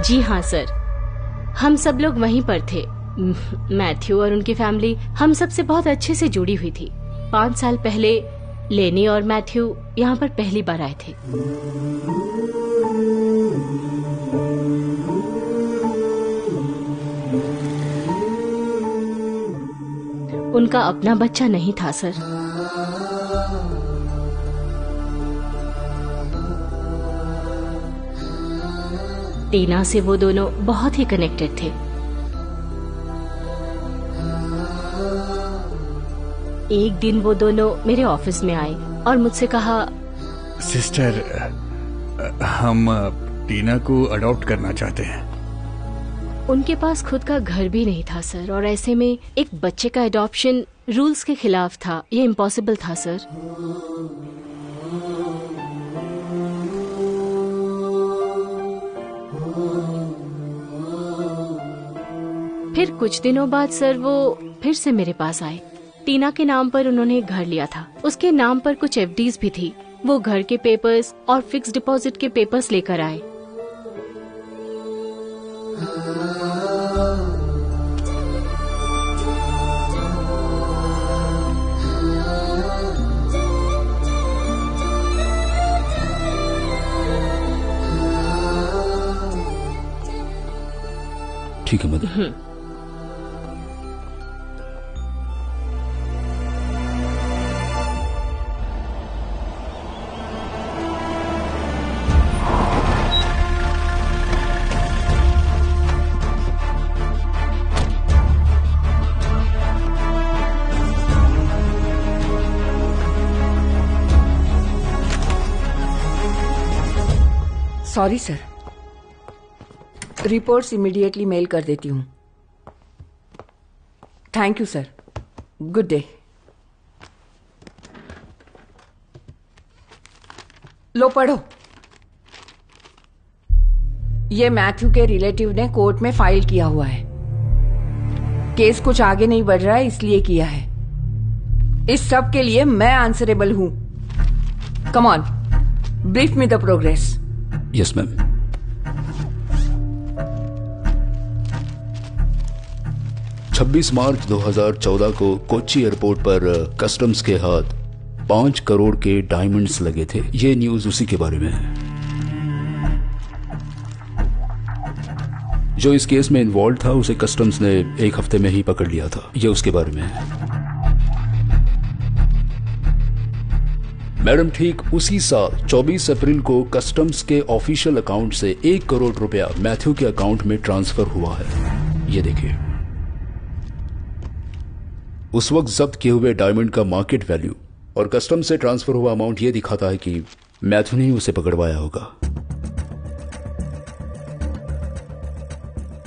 जी हाँ सर, हम सब लोग वहीं पर थे। मैथ्यू और उनकी फैमिली हम सब से बहुत अच्छे से जुड़ी हुई थी। 5 साल पहले लेनी और मैथ्यू यहाँ पर पहली बार आए थे। उनका अपना बच्चा नहीं था सर। टीना से वो दोनों बहुत ही कनेक्टेड थे। एक दिन वो दोनों मेरे ऑफिस में आए और मुझसे कहा, सिस्टर, हम टीना को अडॉप्ट करना चाहते हैं। उनके पास खुद का घर भी नहीं था सर, और ऐसे में एक बच्चे का अडॉप्शन रूल्स के खिलाफ था। ये इम्पॉसिबल था सर। फिर कुछ दिनों बाद सर वो फिर से मेरे पास आए। टीना के नाम पर उन्होंने एक घर लिया था। उसके नाम पर कुछ एफडीज भी थी। वो घर के पेपर्स और फिक्स डिपॉजिट के पेपर्स लेकर आए। ठीक है mother. Sorry sir, reports immediately mail कर देती हूँ। Thank you sir, good day. लो पढ़ो। ये मैथ्यू के रिलेटिव ने कोर्ट में फाइल किया हुआ है। केस कुछ आगे नहीं बढ़ रहा है, इसलिए किया है। इस सब के लिए मैं आंसरेबल हूं। Come on, brief me the progress. Yes ma'am. March 2014 को कोच्चि एयरपोर्ट पर कस्टम्स के हाथ 5 करोड़ के डायमंड्स लगे थे। ये न्यूज उसी के बारे में है। जो इस केस में इन्वॉल्व था उसे कस्टम्स ने 1 हफ्ते में ही पकड़ लिया था। ये उसके बारे में है। मैडम, ठीक उसी साल 24 अप्रैल को कस्टम्स के ऑफिशियल अकाउंट से 1 करोड़ रुपया मैथ्यू के अकाउंट में ट्रांसफर हुआ है। ये देखिए। उस वक्त जब्त किए हुए डायमंड का मार्केट वैल्यू और कस्टम से ट्रांसफर हुआ अमाउंट ये दिखाता है कि मैथ्यू ने ही उसे पकड़वाया होगा।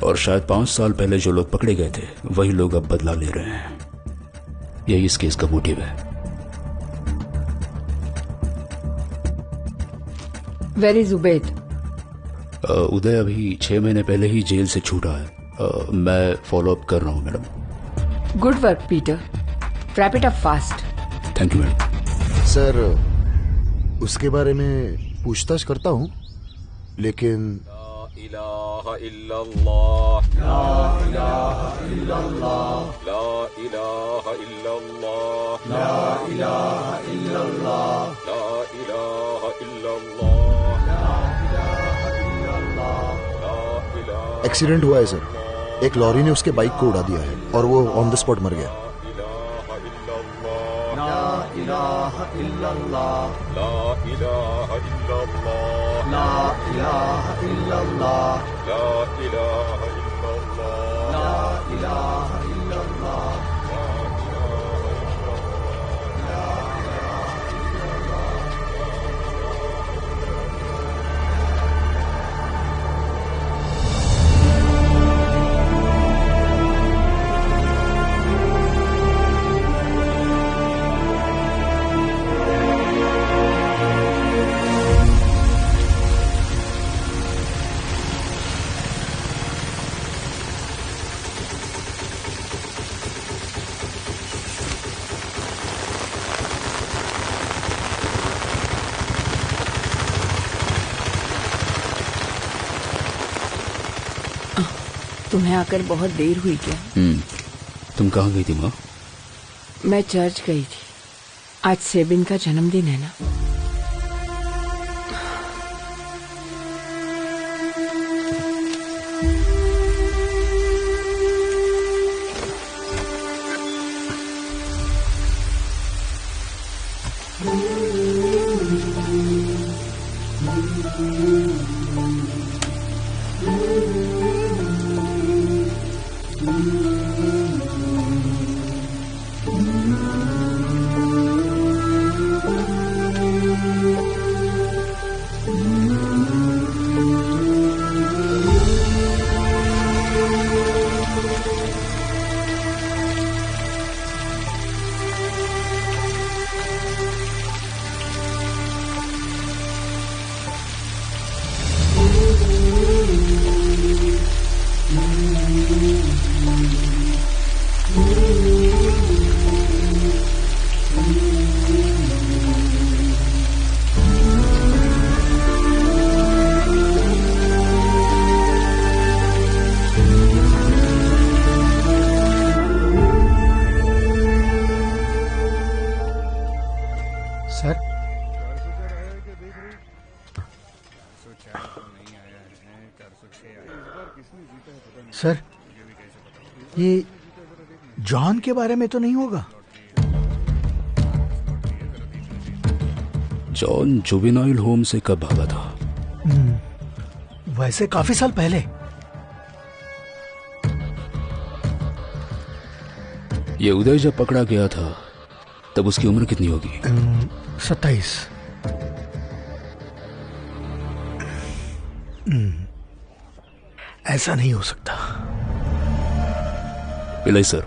और शायद 5 साल पहले जो लोग पकड़े गए थे वही लोग अब बदला ले रहे हैं। यही इस केस का मोटिव है। Where is Ubaid? उदय अभी 6 महीने पहले ही जेल से छूटा है। मैं फॉलो अप कर रहा हूं madam. Good work Peter, wrap it up fast. Thank you madam. Sir, उसके बारे में पूछताछ करता हूं, लेकिन ला इलाहा इल्लल्लाह, ला इलाहा इल्लल्लाह, ला इलाहा इल्लल्लाह, ला इलाहा इल्लल्लाह, ला इलाहा इल्लल्लाह। एक्सीडेंट हुआ है सर। एक लॉरी ने उसके बाइक को उड़ा दिया है और वो ऑन द स्पॉट मर गया। ला इलाहा इल्लल्लाह, ला इलाहा इल्लल्लाह, ला इलाहा इल्लल्लाह, ला इलाहा इल्लल्लाह, ला इलाहा इल्लल्लाह। तुम्हें आकर बहुत देर हुई क्या? तुम कहाँ गई थी माँ? मैं चर्च गई थी। आज सेबिन का जन्मदिन है ना। सर, ये जॉन के बारे में तो नहीं होगा? जॉन जुवेनाइल होम से कब भागा था? वैसे काफी साल पहले। ये उदय जब पकड़ा गया था तब उसकी उम्र कितनी होगी? 27। ऐसा नहीं हो सकता। पिलाई सर,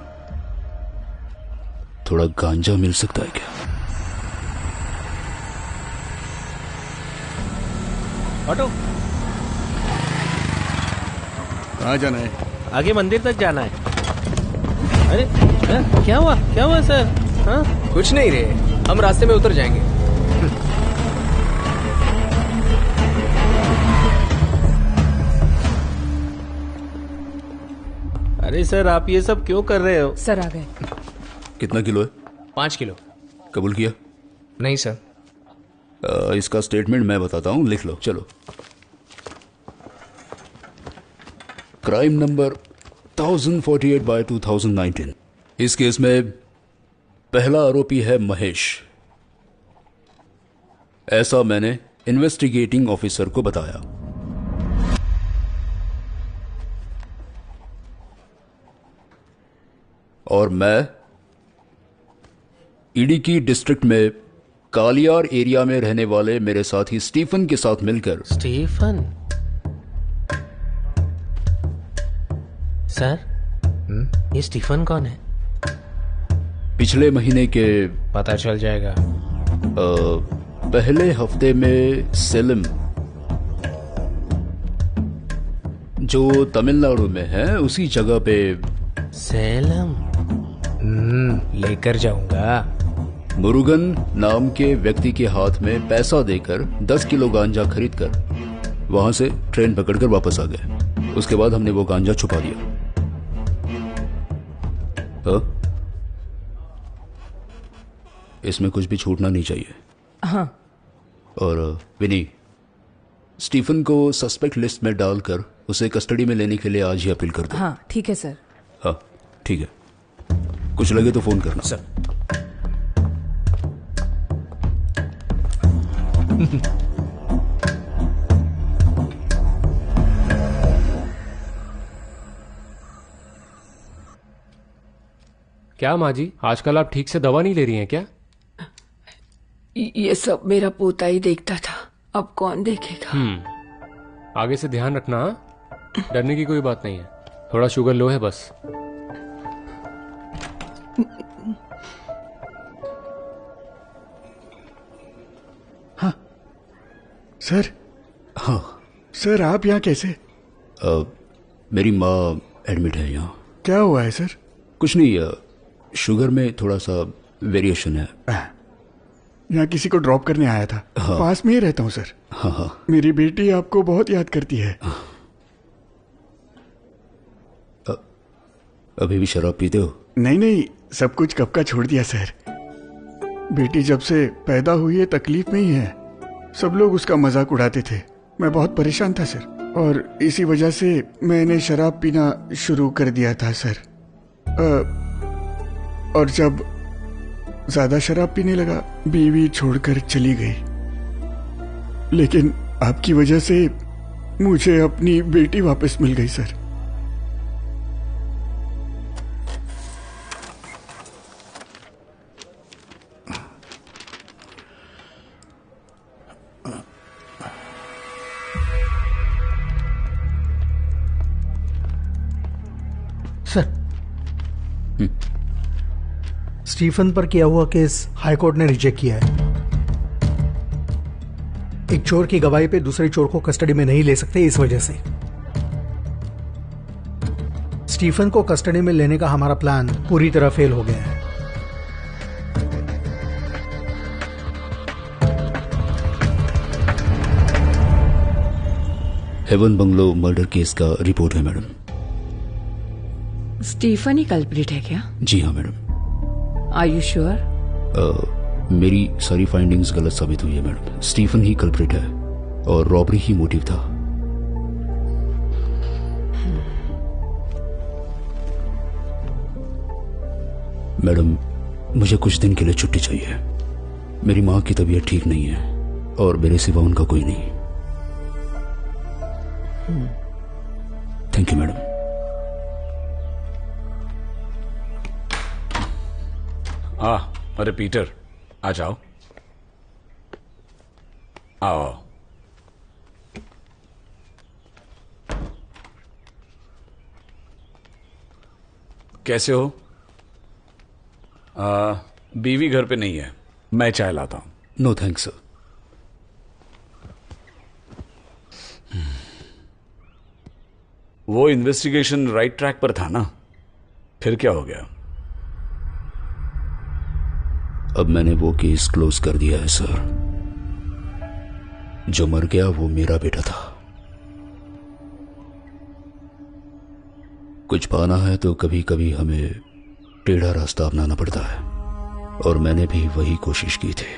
थोड़ा गांजा मिल सकता है क्या? ऑटो, कहाँ जाना है? आगे मंदिर तक जाना है। अरे क्या हुआ सर? कुछ नहीं रे, हम रास्ते में उतर जाएंगे। अरे सर, आप ये सब क्यों कर रहे हो? सर आ गए। कितना किलो है? 5 किलो। कबूल किया? नहीं सर। इसका स्टेटमेंट मैं बताता हूं, लिख लो। चलो। Crime number 1048/2019। इस केस में पहला आरोपी है महेश। ऐसा मैंने इन्वेस्टिगेटिंग ऑफिसर को बताया। और मैं इडुक्की डिस्ट्रिक्ट में कालियार एरिया में रहने वाले मेरे साथी स्टीफन के साथ मिलकर। स्टीफन? सर, ये स्टीफन कौन है? पिछले महीने के पता चल जाएगा। पहले हफ्ते में सेलम, जो तमिलनाडु में है, उसी जगह पे। सेलम? लेकर जाऊंगा। मुरुगन नाम के व्यक्ति के हाथ में पैसा देकर 10 किलो गांजा खरीदकर वहां से ट्रेन पकड़कर वापस आ गए। उसके बाद हमने वो गांजा छुपा दिया। इसमें कुछ भी छूटना नहीं चाहिए। हाँ। और विनी, स्टीफन को सस्पेक्ट लिस्ट में डालकर उसे कस्टडी में लेने के लिए आज ही अपील कर दो। हाँ ठीक है सर। हाँ ठीक है, कुछ लगे तो फोन करना। सर। क्या माँ जी, आजकल आप ठीक से दवा नहीं ले रही हैं क्या? ये सब मेरा पोता ही देखता था, अब कौन देखेगा। आगे से ध्यान रखना। डरने की कोई बात नहीं है, थोड़ा शुगर लो है बस। हाँ सर। हाँ सर, आप यहाँ कैसे? मेरी माँ एडमिट है यहाँ। क्या हुआ है सर? कुछ नहीं, शुगर में थोड़ा सा वेरिएशन है। यहाँ किसी को ड्रॉप करने आया था। हाँ। पास में ही रहता हूँ सर। हाँ हाँ। मेरी बेटी आपको बहुत याद करती है। अभी भी शराब पीते हो? नहीं नहीं, सब कुछ कब का छोड़ दिया सर। बेटी जब से पैदा हुई है तकलीफ में ही है। सब लोग उसका मजाक उड़ाते थे। मैं बहुत परेशान था सर, और इसी वजह से मैंने शराब पीना शुरू कर दिया था सर। और जब ज्यादा शराब पीने लगा, बीवी छोड़कर चली गई। लेकिन आपकी वजह से मुझे अपनी बेटी वापस मिल गई सर। सर, स्टीफन पर किया हुआ केस हाईकोर्ट ने रिजेक्ट किया है। एक चोर की गवाही पे दूसरे चोर को कस्टडी में नहीं ले सकते, इस वजह से स्टीफन को कस्टडी में लेने का हमारा प्लान पूरी तरह फेल हो गया है। हेवन बंगलो मर्डर केस का रिपोर्ट है मैडम। स्टीफन ही कल्प्रिट है क्या? जी हाँ मैडम। Are you sure? मेरी सारी फाइंडिंग्स गलत साबित हुई है मैडम। स्टीफन ही कल्प्रिट है और रॉबरी ही मोटिव था। मैडम, मुझे कुछ दिन के लिए छुट्टी चाहिए। मेरी माँ की तबीयत ठीक नहीं है और मेरे सिवा उनका कोई नहीं। Thank you madam. अरे पीटर, आ जाओ। आओ। कैसे हो? बीवी घर पे नहीं है, मैं चाय लाता हूं। No thanks sir. वो इन्वेस्टिगेशन राइट ट्रैक पर था ना? फिर क्या हो गया? अब मैंने वो केस क्लोज कर दिया है सर। जो मर गया वो मेरा बेटा था। कुछ पाना है तो कभी कभी हमें टेढ़ा रास्ता अपनाना पड़ता है, और मैंने भी वही कोशिश की थी।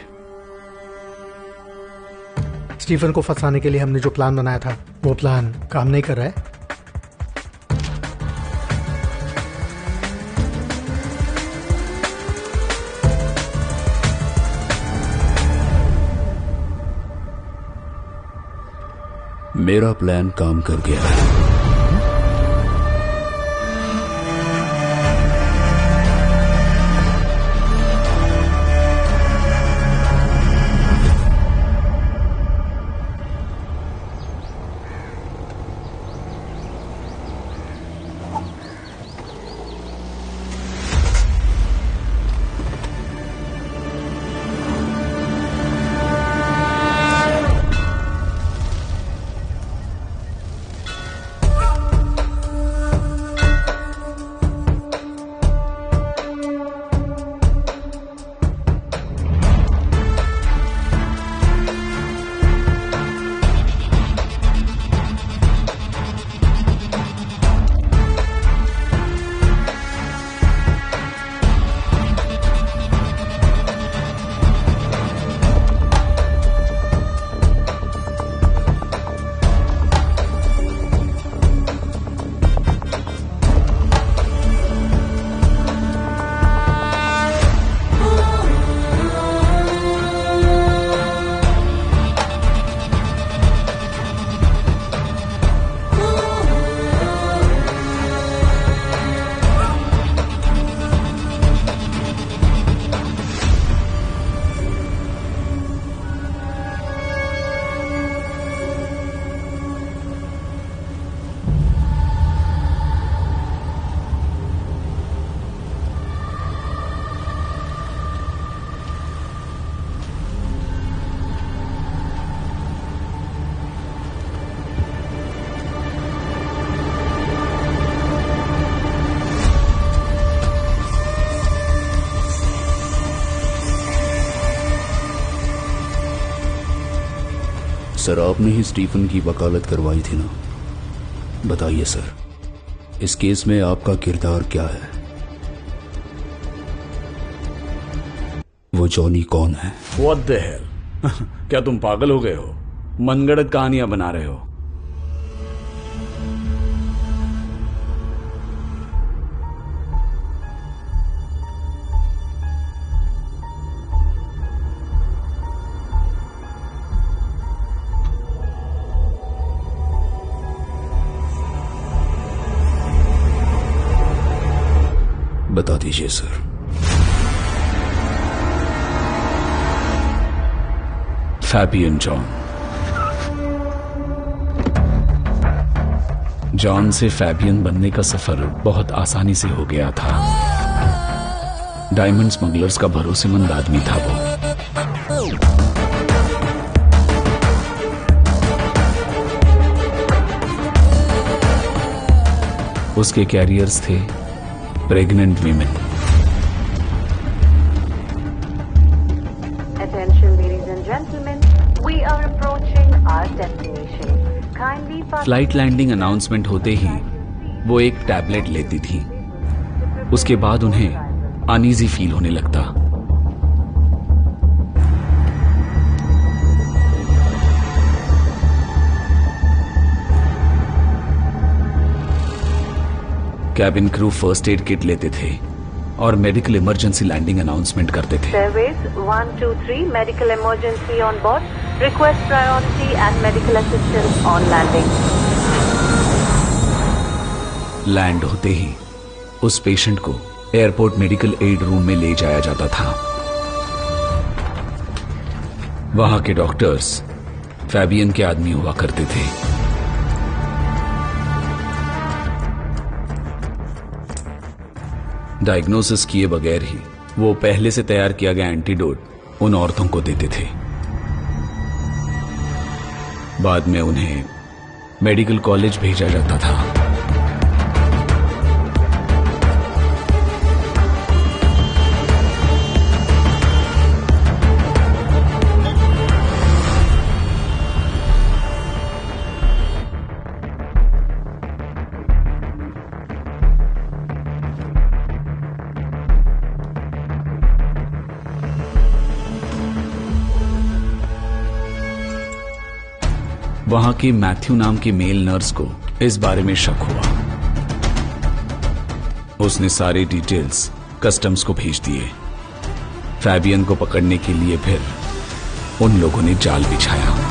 स्टीफन को फंसाने के लिए हमने जो प्लान बनाया था, वो प्लान काम नहीं कर रहा है। मेरा प्लान काम कर गया है। सर, आपने ही स्टीफन की वकालत करवाई थी ना? बताइए सर, इस केस में आपका किरदार क्या है? वो जॉनी कौन है? What the hell? क्या तुम पागल हो गए हो? मनगढ़ंत कहानियां बना रहे हो? बता दीजिए सर। फैबियन जॉन से फैबियन बनने का सफर बहुत आसानी से हो गया था। डायमंड स्मगलर्स का भरोसेमंद आदमी था वो। उसके कैरियर्स थे pregnant women. Flight landing announcement होते ही वो एक टैबलेट लेती थी। उसके बाद उन्हें अनईजी फील होने लगता। Cabin crew first aid kit लेते थे और मेडिकल इमरजेंसी लैंडिंग अनाउंसमेंट करते थे। Service 123 medical emergency on board. Request priority and medical assistance on landing. Land होते ही उस पेशेंट को एयरपोर्ट मेडिकल एड रूम में ले जाया जाता था। वहां के डॉक्टर्स फैबियन के आदमी हुआ करते थे। डायग्नोसिस किए बगैर ही वो पहले से तैयार किया गया एंटीडोट उन औरतों को देते थे। बाद में उन्हें मेडिकल कॉलेज भेजा जाता था। वहां की मैथ्यू नाम की मेल नर्स को इस बारे में शक हुआ। उसने सारे डिटेल्स कस्टम्स को भेज दिए। फैबियन को पकड़ने के लिए फिर उन लोगों ने जाल बिछाया।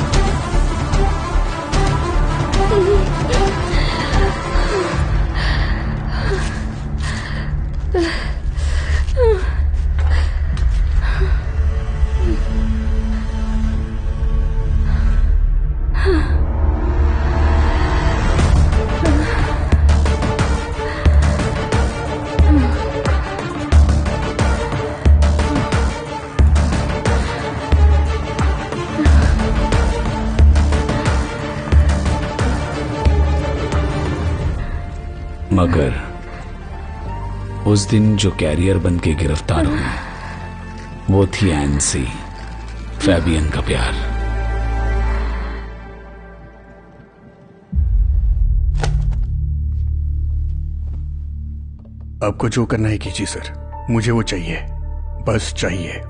मगर उस दिन जो कैरियर बन के गिरफ्तार हुई वो थी एनसी, फैबियन का प्यार। आपको जो करना है कीजिए सर, मुझे वो चाहिए, बस चाहिए।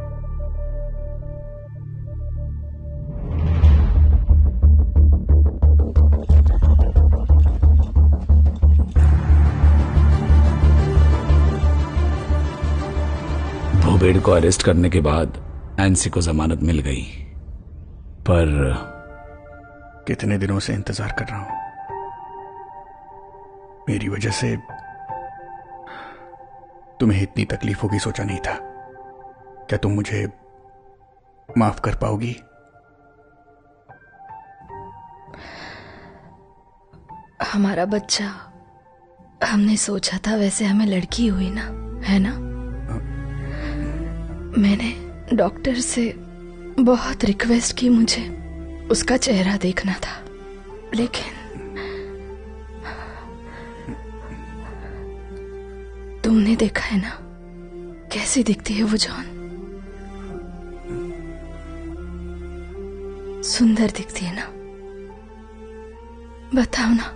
भूबेड़ को अरेस्ट करने के बाद एनसी को जमानत मिल गई, पर कितने दिनों से इंतजार कर रहा हूं। मेरी वजह से तुम्हें इतनी तकलीफ होगी सोचा नहीं था। क्या तुम मुझे माफ कर पाओगी? हमारा बच्चा, हमने सोचा था वैसे हमें लड़की हुई ना, है ना? मैंने डॉक्टर से बहुत रिक्वेस्ट की, मुझे उसका चेहरा देखना था, लेकिन तुमने देखा है ना कैसी दिखती है वो जॉन। सुंदर दिखती है ना? बताओ ना।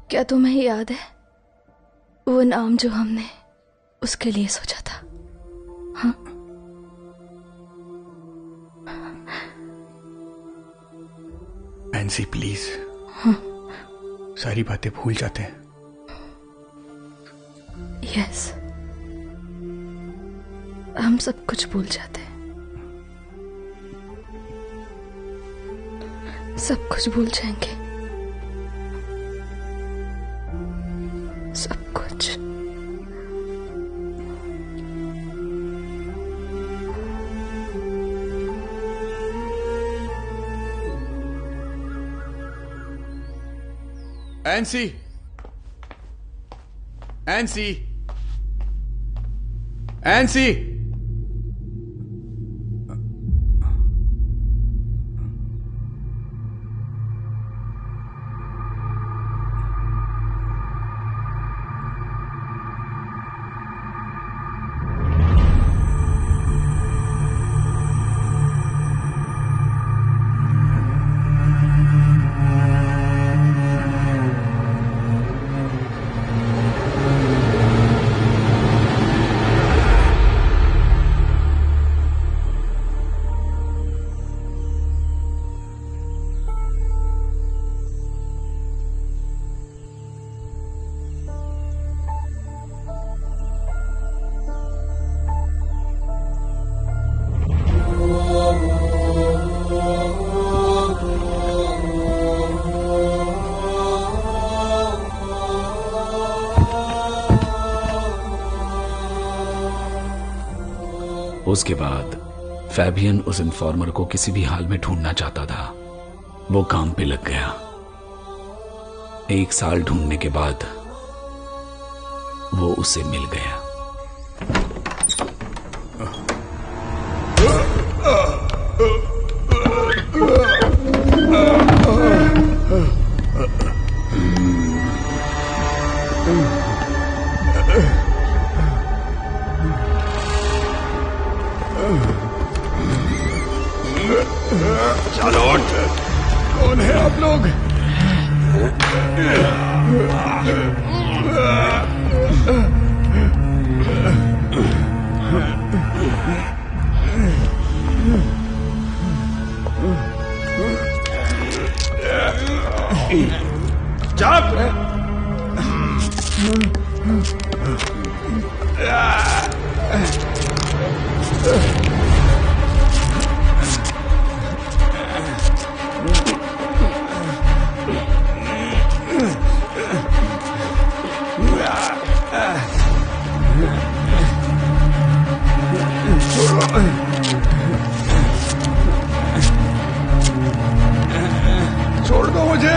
क्या तुम्हें याद है वो नाम जो हमने उसके लिए सोचा था? हाँ, एनसी प्लीज, हाँ। सारी बातें भूल जाते हैं। यस, हम सब कुछ भूल जाते हैं, सब कुछ भूल जाएंगे, सब कुछ। एनसी, एनसी, एनसी, उसके बाद फैबियन उस इन्फॉर्मर को किसी भी हाल में ढूंढना चाहता था। वो काम पे लग गया। 1 साल ढूंढने के बाद वो उसे मिल गया। चलो, कौन है आप लोग? छोड़ दो मुझे।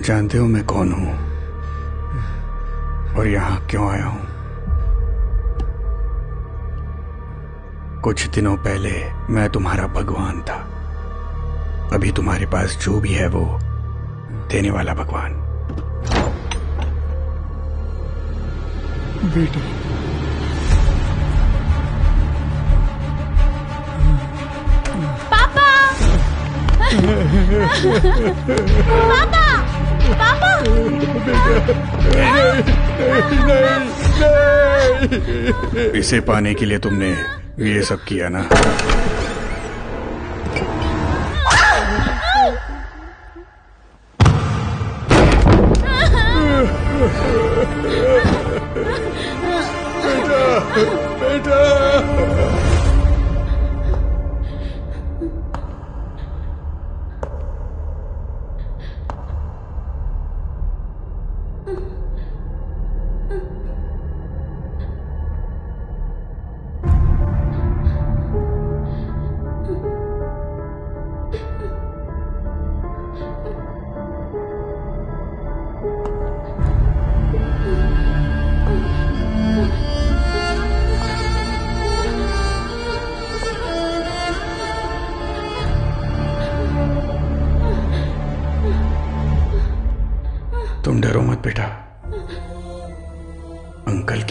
जानते हो मैं कौन हूं और यहां क्यों आया हूं? कुछ दिनों पहले मैं तुम्हारा भगवान था। अभी तुम्हारे पास जो भी है वो देने वाला भगवान। बेटा, पापा, पापा, पापा, नहीं। इसे पाने के लिए तुमने ये सब किया ना? बेटा,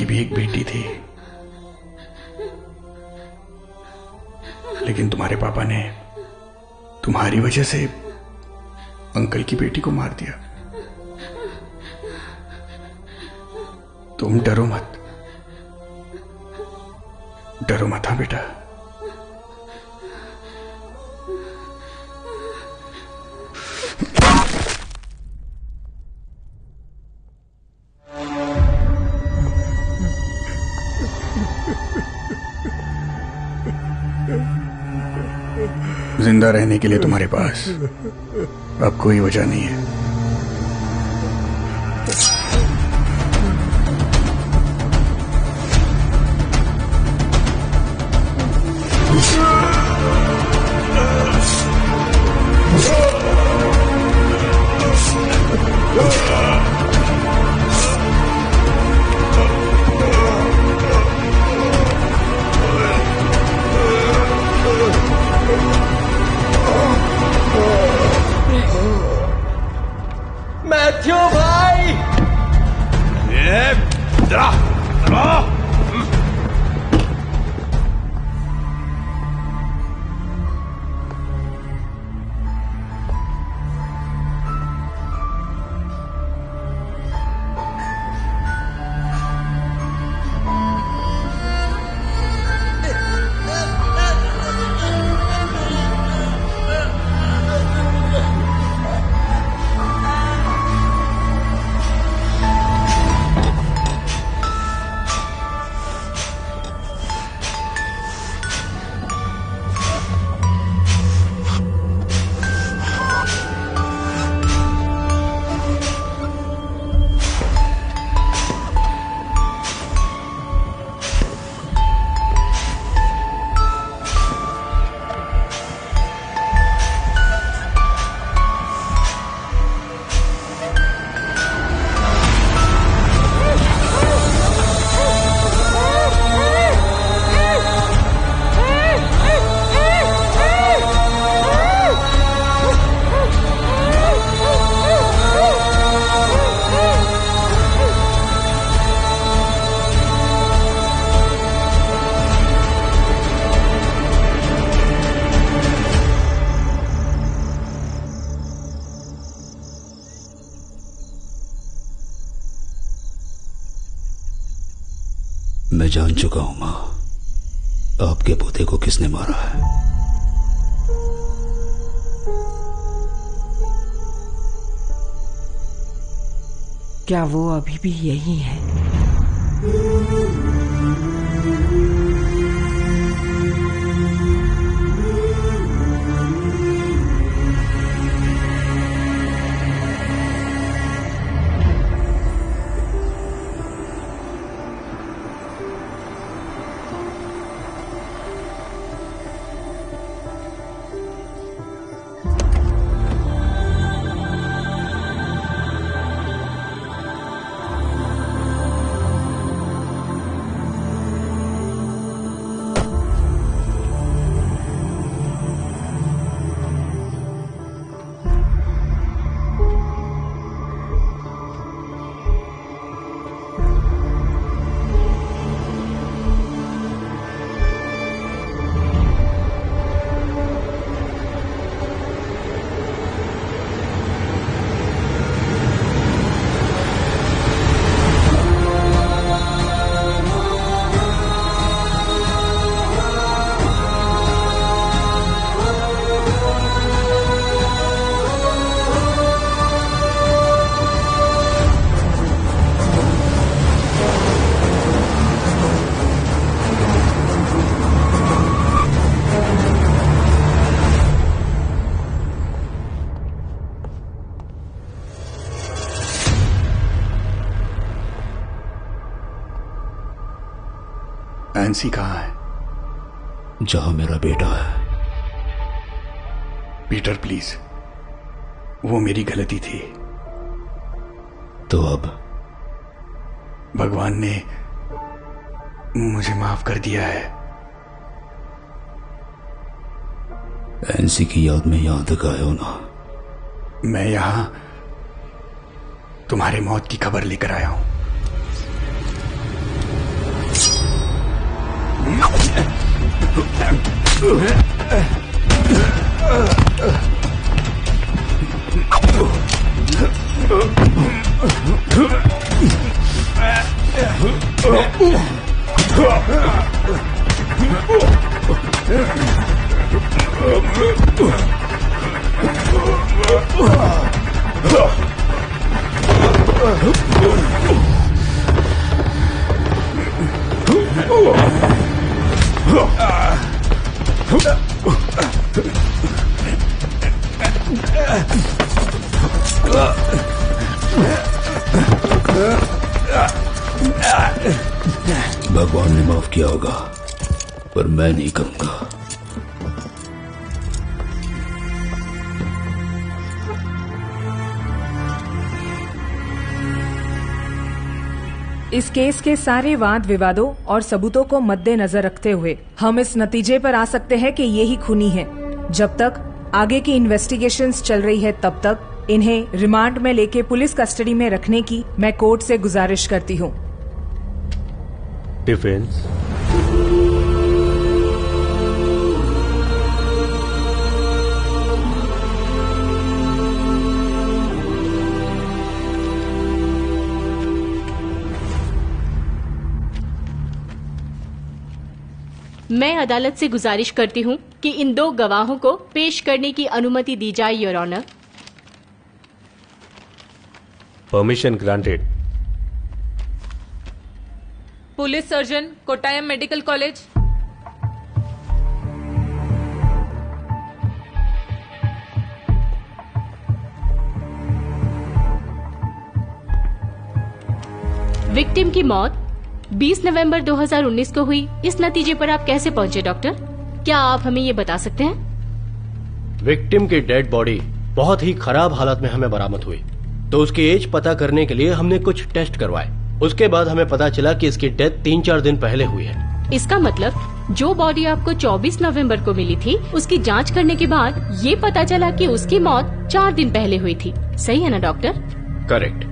भी एक बेटी थी, लेकिन तुम्हारे पापा ने तुम्हारी वजह से अंकल की बेटी को मार दिया। तुम डरो मत, डरो मत। हाँ बेटा, जिंदा रहने के लिए तुम्हारे पास अब कोई वजह नहीं है। मैथ्यू भाई, मैं जान चुका हूं मां, आपके पोते को किसने मारा है। क्या वो अभी भी यही है? एनसी कहाँ है? जहां मेरा बेटा है। पीटर प्लीज, वो मेरी गलती थी। तो अब भगवान ने मुझे माफ कर दिया है। एनसी की याद में यहां तक आए हो ना? मैं यहां तुम्हारे मौत की खबर लेकर आया हूं। भगवान ने माफ किया होगा, पर मैं नहीं करूंगा। इस केस के सारे वाद विवादों और सबूतों को मद्देनजर रखते हुए हम इस नतीजे पर आ सकते हैं कि ये ही खूनी है। जब तक आगे की इन्वेस्टिगेशंस चल रही है तब तक इन्हें रिमांड में लेके पुलिस कस्टडी में रखने की मैं कोर्ट से गुजारिश करती हूँ। डिफेंस। मैं अदालत से गुजारिश करती हूँ कि इन दो गवाहों को पेश करने की अनुमति दी जाए, your honour. Permission granted. Police surgeon, Kottayam medical college. Victim की मौत 20 नवंबर 2019 को हुई। इस नतीजे पर आप कैसे पहुंचे डॉक्टर? क्या आप हमें ये बता सकते हैं? विक्टिम की डेड बॉडी बहुत ही खराब हालत में हमें बरामद हुई, तो उसकी एज पता करने के लिए हमने कुछ टेस्ट करवाए। उसके बाद हमें पता चला कि इसकी डेथ 3-4 दिन पहले हुई है। इसका मतलब जो बॉडी आपको 24 नवंबर को मिली थी, उसकी जांच करने के बाद ये पता चला कि उसकी मौत 4 दिन पहले हुई थी। सही है ना doctor? Correct.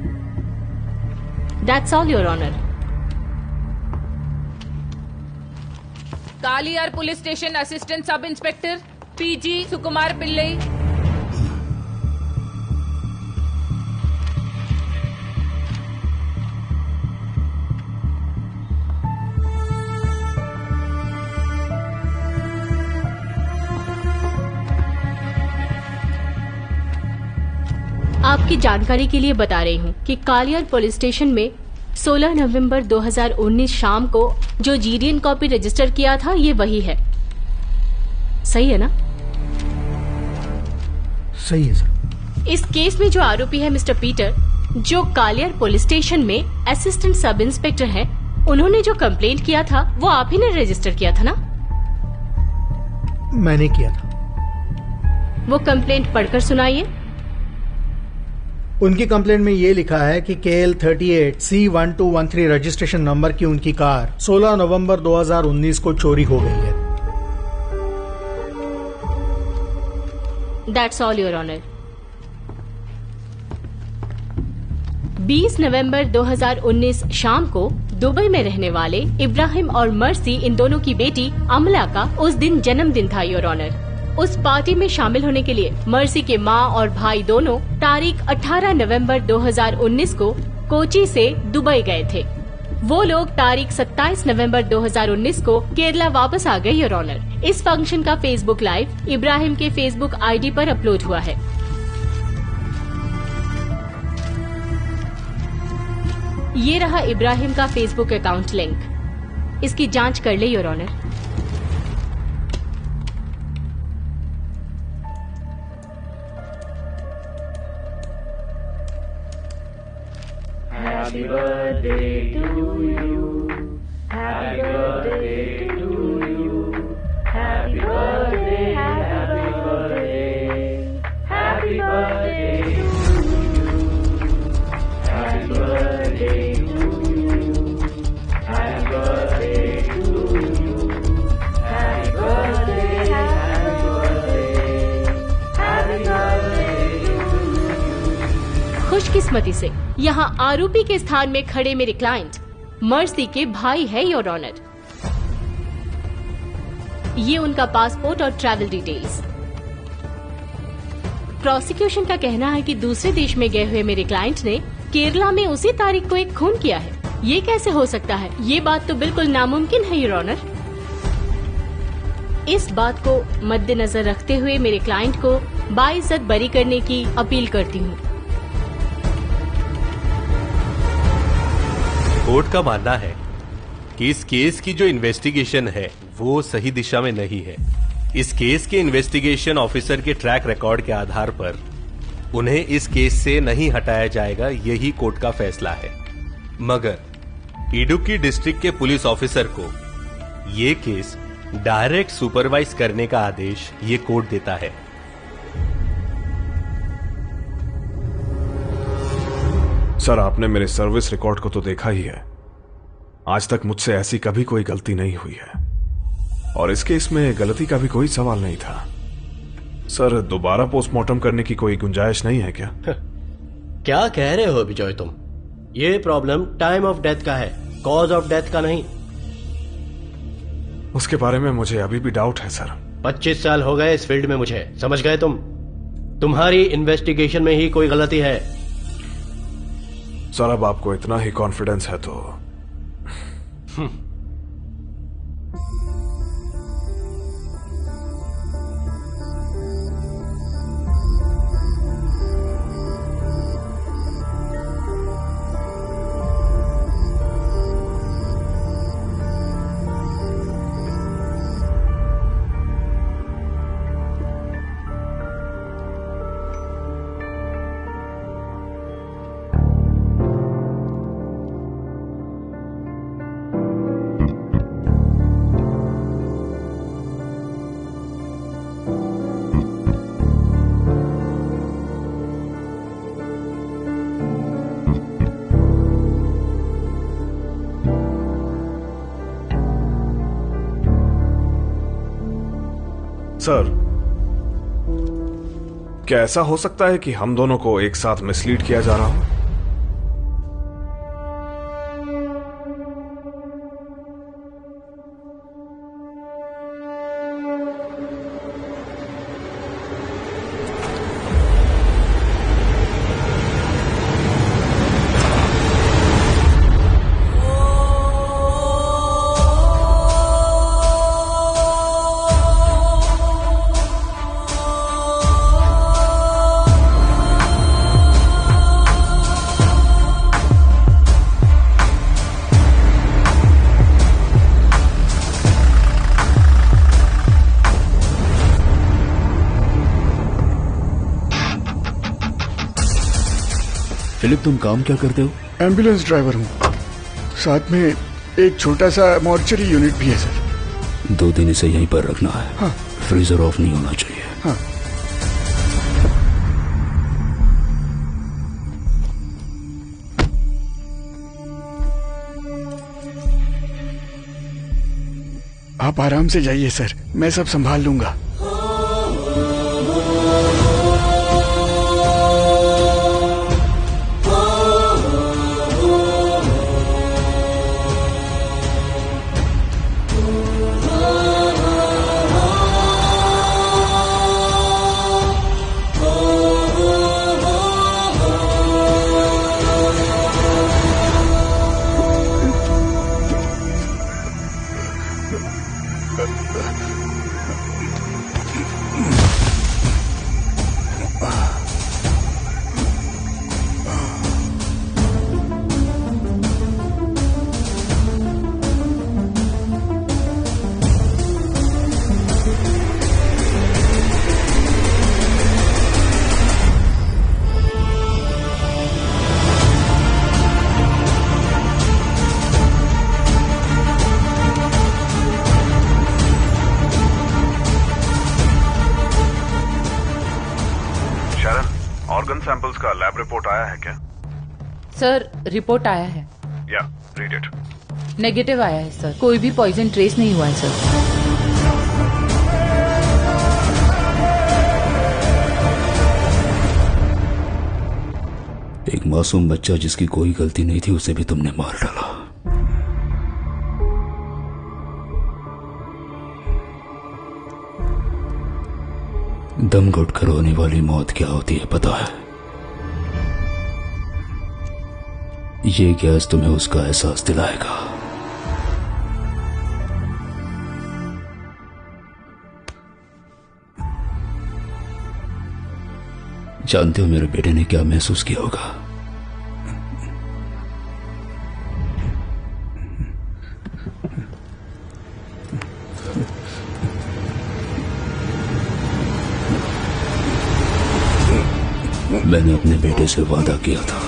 That's all your honour. Kaliyar police station assistant sub inspector PG Sukumar Pillai. आपकी जानकारी के लिए बता रही हूँ कि कालियार पुलिस स्टेशन में 16 नवंबर 2019 शाम को जो जीडीएन कॉपी रजिस्टर किया था, ये वही है। सही है ना? सही है सर। इस केस में जो आरोपी है मिस्टर पीटर, जो कालियार पुलिस स्टेशन में असिस्टेंट सब इंस्पेक्टर है, उन्होंने जो कंप्लेंट किया था वो आप ही ने रजिस्टर किया था ना? मैंने किया था। वो कंप्लेंट पढ़कर सुनाइए। उनकी कंप्लेंट में ये लिखा है कि KL 38 C1213 रजिस्ट्रेशन नंबर की उनकी कार 16 नवंबर 2019 को चोरी हो गई है। That's all your honour. 20 नवंबर 2019 शाम को दुबई में रहने वाले इब्राहिम और मर्सी, इन दोनों की बेटी अमला का उस दिन जन्मदिन था, योर ऑनर। उस पार्टी में शामिल होने के लिए मर्सी के माँ और भाई दोनों तारीख 18 नवंबर 2019 को कोची से दुबई गए थे। वो लोग तारीख 27 नवंबर 2019 को केरला वापस आ गए, योर ऑनर। इस फंक्शन का फेसबुक लाइव इब्राहिम के फेसबुक आईडी पर अपलोड हुआ है। ये रहा इब्राहिम का फेसबुक अकाउंट लिंक। इसकी जांच कर ले, your honour. Happy birthday to you. Happy birthday to you. Happy birthday, happy birthday. Happy birthday to you. Happy birthday to you. Happy birthday to you. Happy birthday, happy birthday. Happy birthday to you. खुशकिस्मती से यहाँ आरोपी के स्थान में खड़े मेरे क्लाइंट मर्सी के भाई है, योर ऑनर। ये उनका पासपोर्ट और ट्रैवल डिटेल्स। प्रोसिक्यूशन का कहना है कि दूसरे देश में गए हुए मेरे क्लाइंट ने केरला में उसी तारीख को एक खून किया है। ये कैसे हो सकता है? ये बात तो बिल्कुल नामुमकिन है, योर ऑनर। इस बात को मद्देनजर रखते हुए मेरे क्लाइंट को बाइज्जत बरी करने की अपील करती हूँ। कोर्ट का मानना है कि इस केस की जो इन्वेस्टिगेशन है वो सही दिशा में नहीं है। इस केस के इन्वेस्टिगेशन ऑफिसर के ट्रैक रिकॉर्ड के आधार पर उन्हें इस केस से नहीं हटाया जाएगा, यही कोर्ट का फैसला है। मगर इडुक्की डिस्ट्रिक्ट के पुलिस ऑफिसर को ये केस डायरेक्ट सुपरवाइज करने का आदेश ये कोर्ट देता है। सर, आपने मेरे सर्विस रिकॉर्ड को तो देखा ही है। आज तक मुझसे ऐसी कभी कोई गलती नहीं हुई है और इस केस में गलती का भी कोई सवाल नहीं था। सर, दोबारा पोस्टमार्टम करने की कोई गुंजाइश नहीं है क्या? क्या कह रहे हो विजय तुम? ये प्रॉब्लम टाइम ऑफ डेथ का है, कॉज ऑफ डेथ का नहीं। उसके बारे में मुझे अभी भी डाउट है सर। 25 साल हो गए इस फील्ड में मुझे, समझ गए तुम? तुम्हारी इन्वेस्टिगेशन में ही कोई गलती है। सर, अब आपको इतना ही कॉन्फिडेंस है तो सर, क्या ऐसा हो सकता है कि हम दोनों को एक साथ मिसलीड किया जा रहा हो? फिलिप, तुम काम क्या करते हो? एम्बुलेंस ड्राइवर हूँ। साथ में एक छोटा सा मॉर्चरी यूनिट भी है सर। 2 दिन इसे यहीं पर रखना है। हाँ। फ्रीजर ऑफ नहीं होना चाहिए। हाँ। आप आराम से जाइए सर, मैं सब संभाल लूंगा। ऑर्गन सैंपल्स का लैब रिपोर्ट आया है क्या? सर, रिपोर्ट आया है। या, रीड इट। नेगेटिव आया है सर, कोई भी पॉइजन ट्रेस नहीं हुआ है सर। एक मासूम बच्चा जिसकी कोई गलती नहीं थी उसे भी तुमने मार डाला। दम घुट कर होने वाली मौत क्या होती है पता है? ये गैस तुम्हें उसका एहसास दिलाएगा। जानते हो मेरे बेटे ने क्या महसूस किया होगा? मैंने अपने बेटे से वादा किया था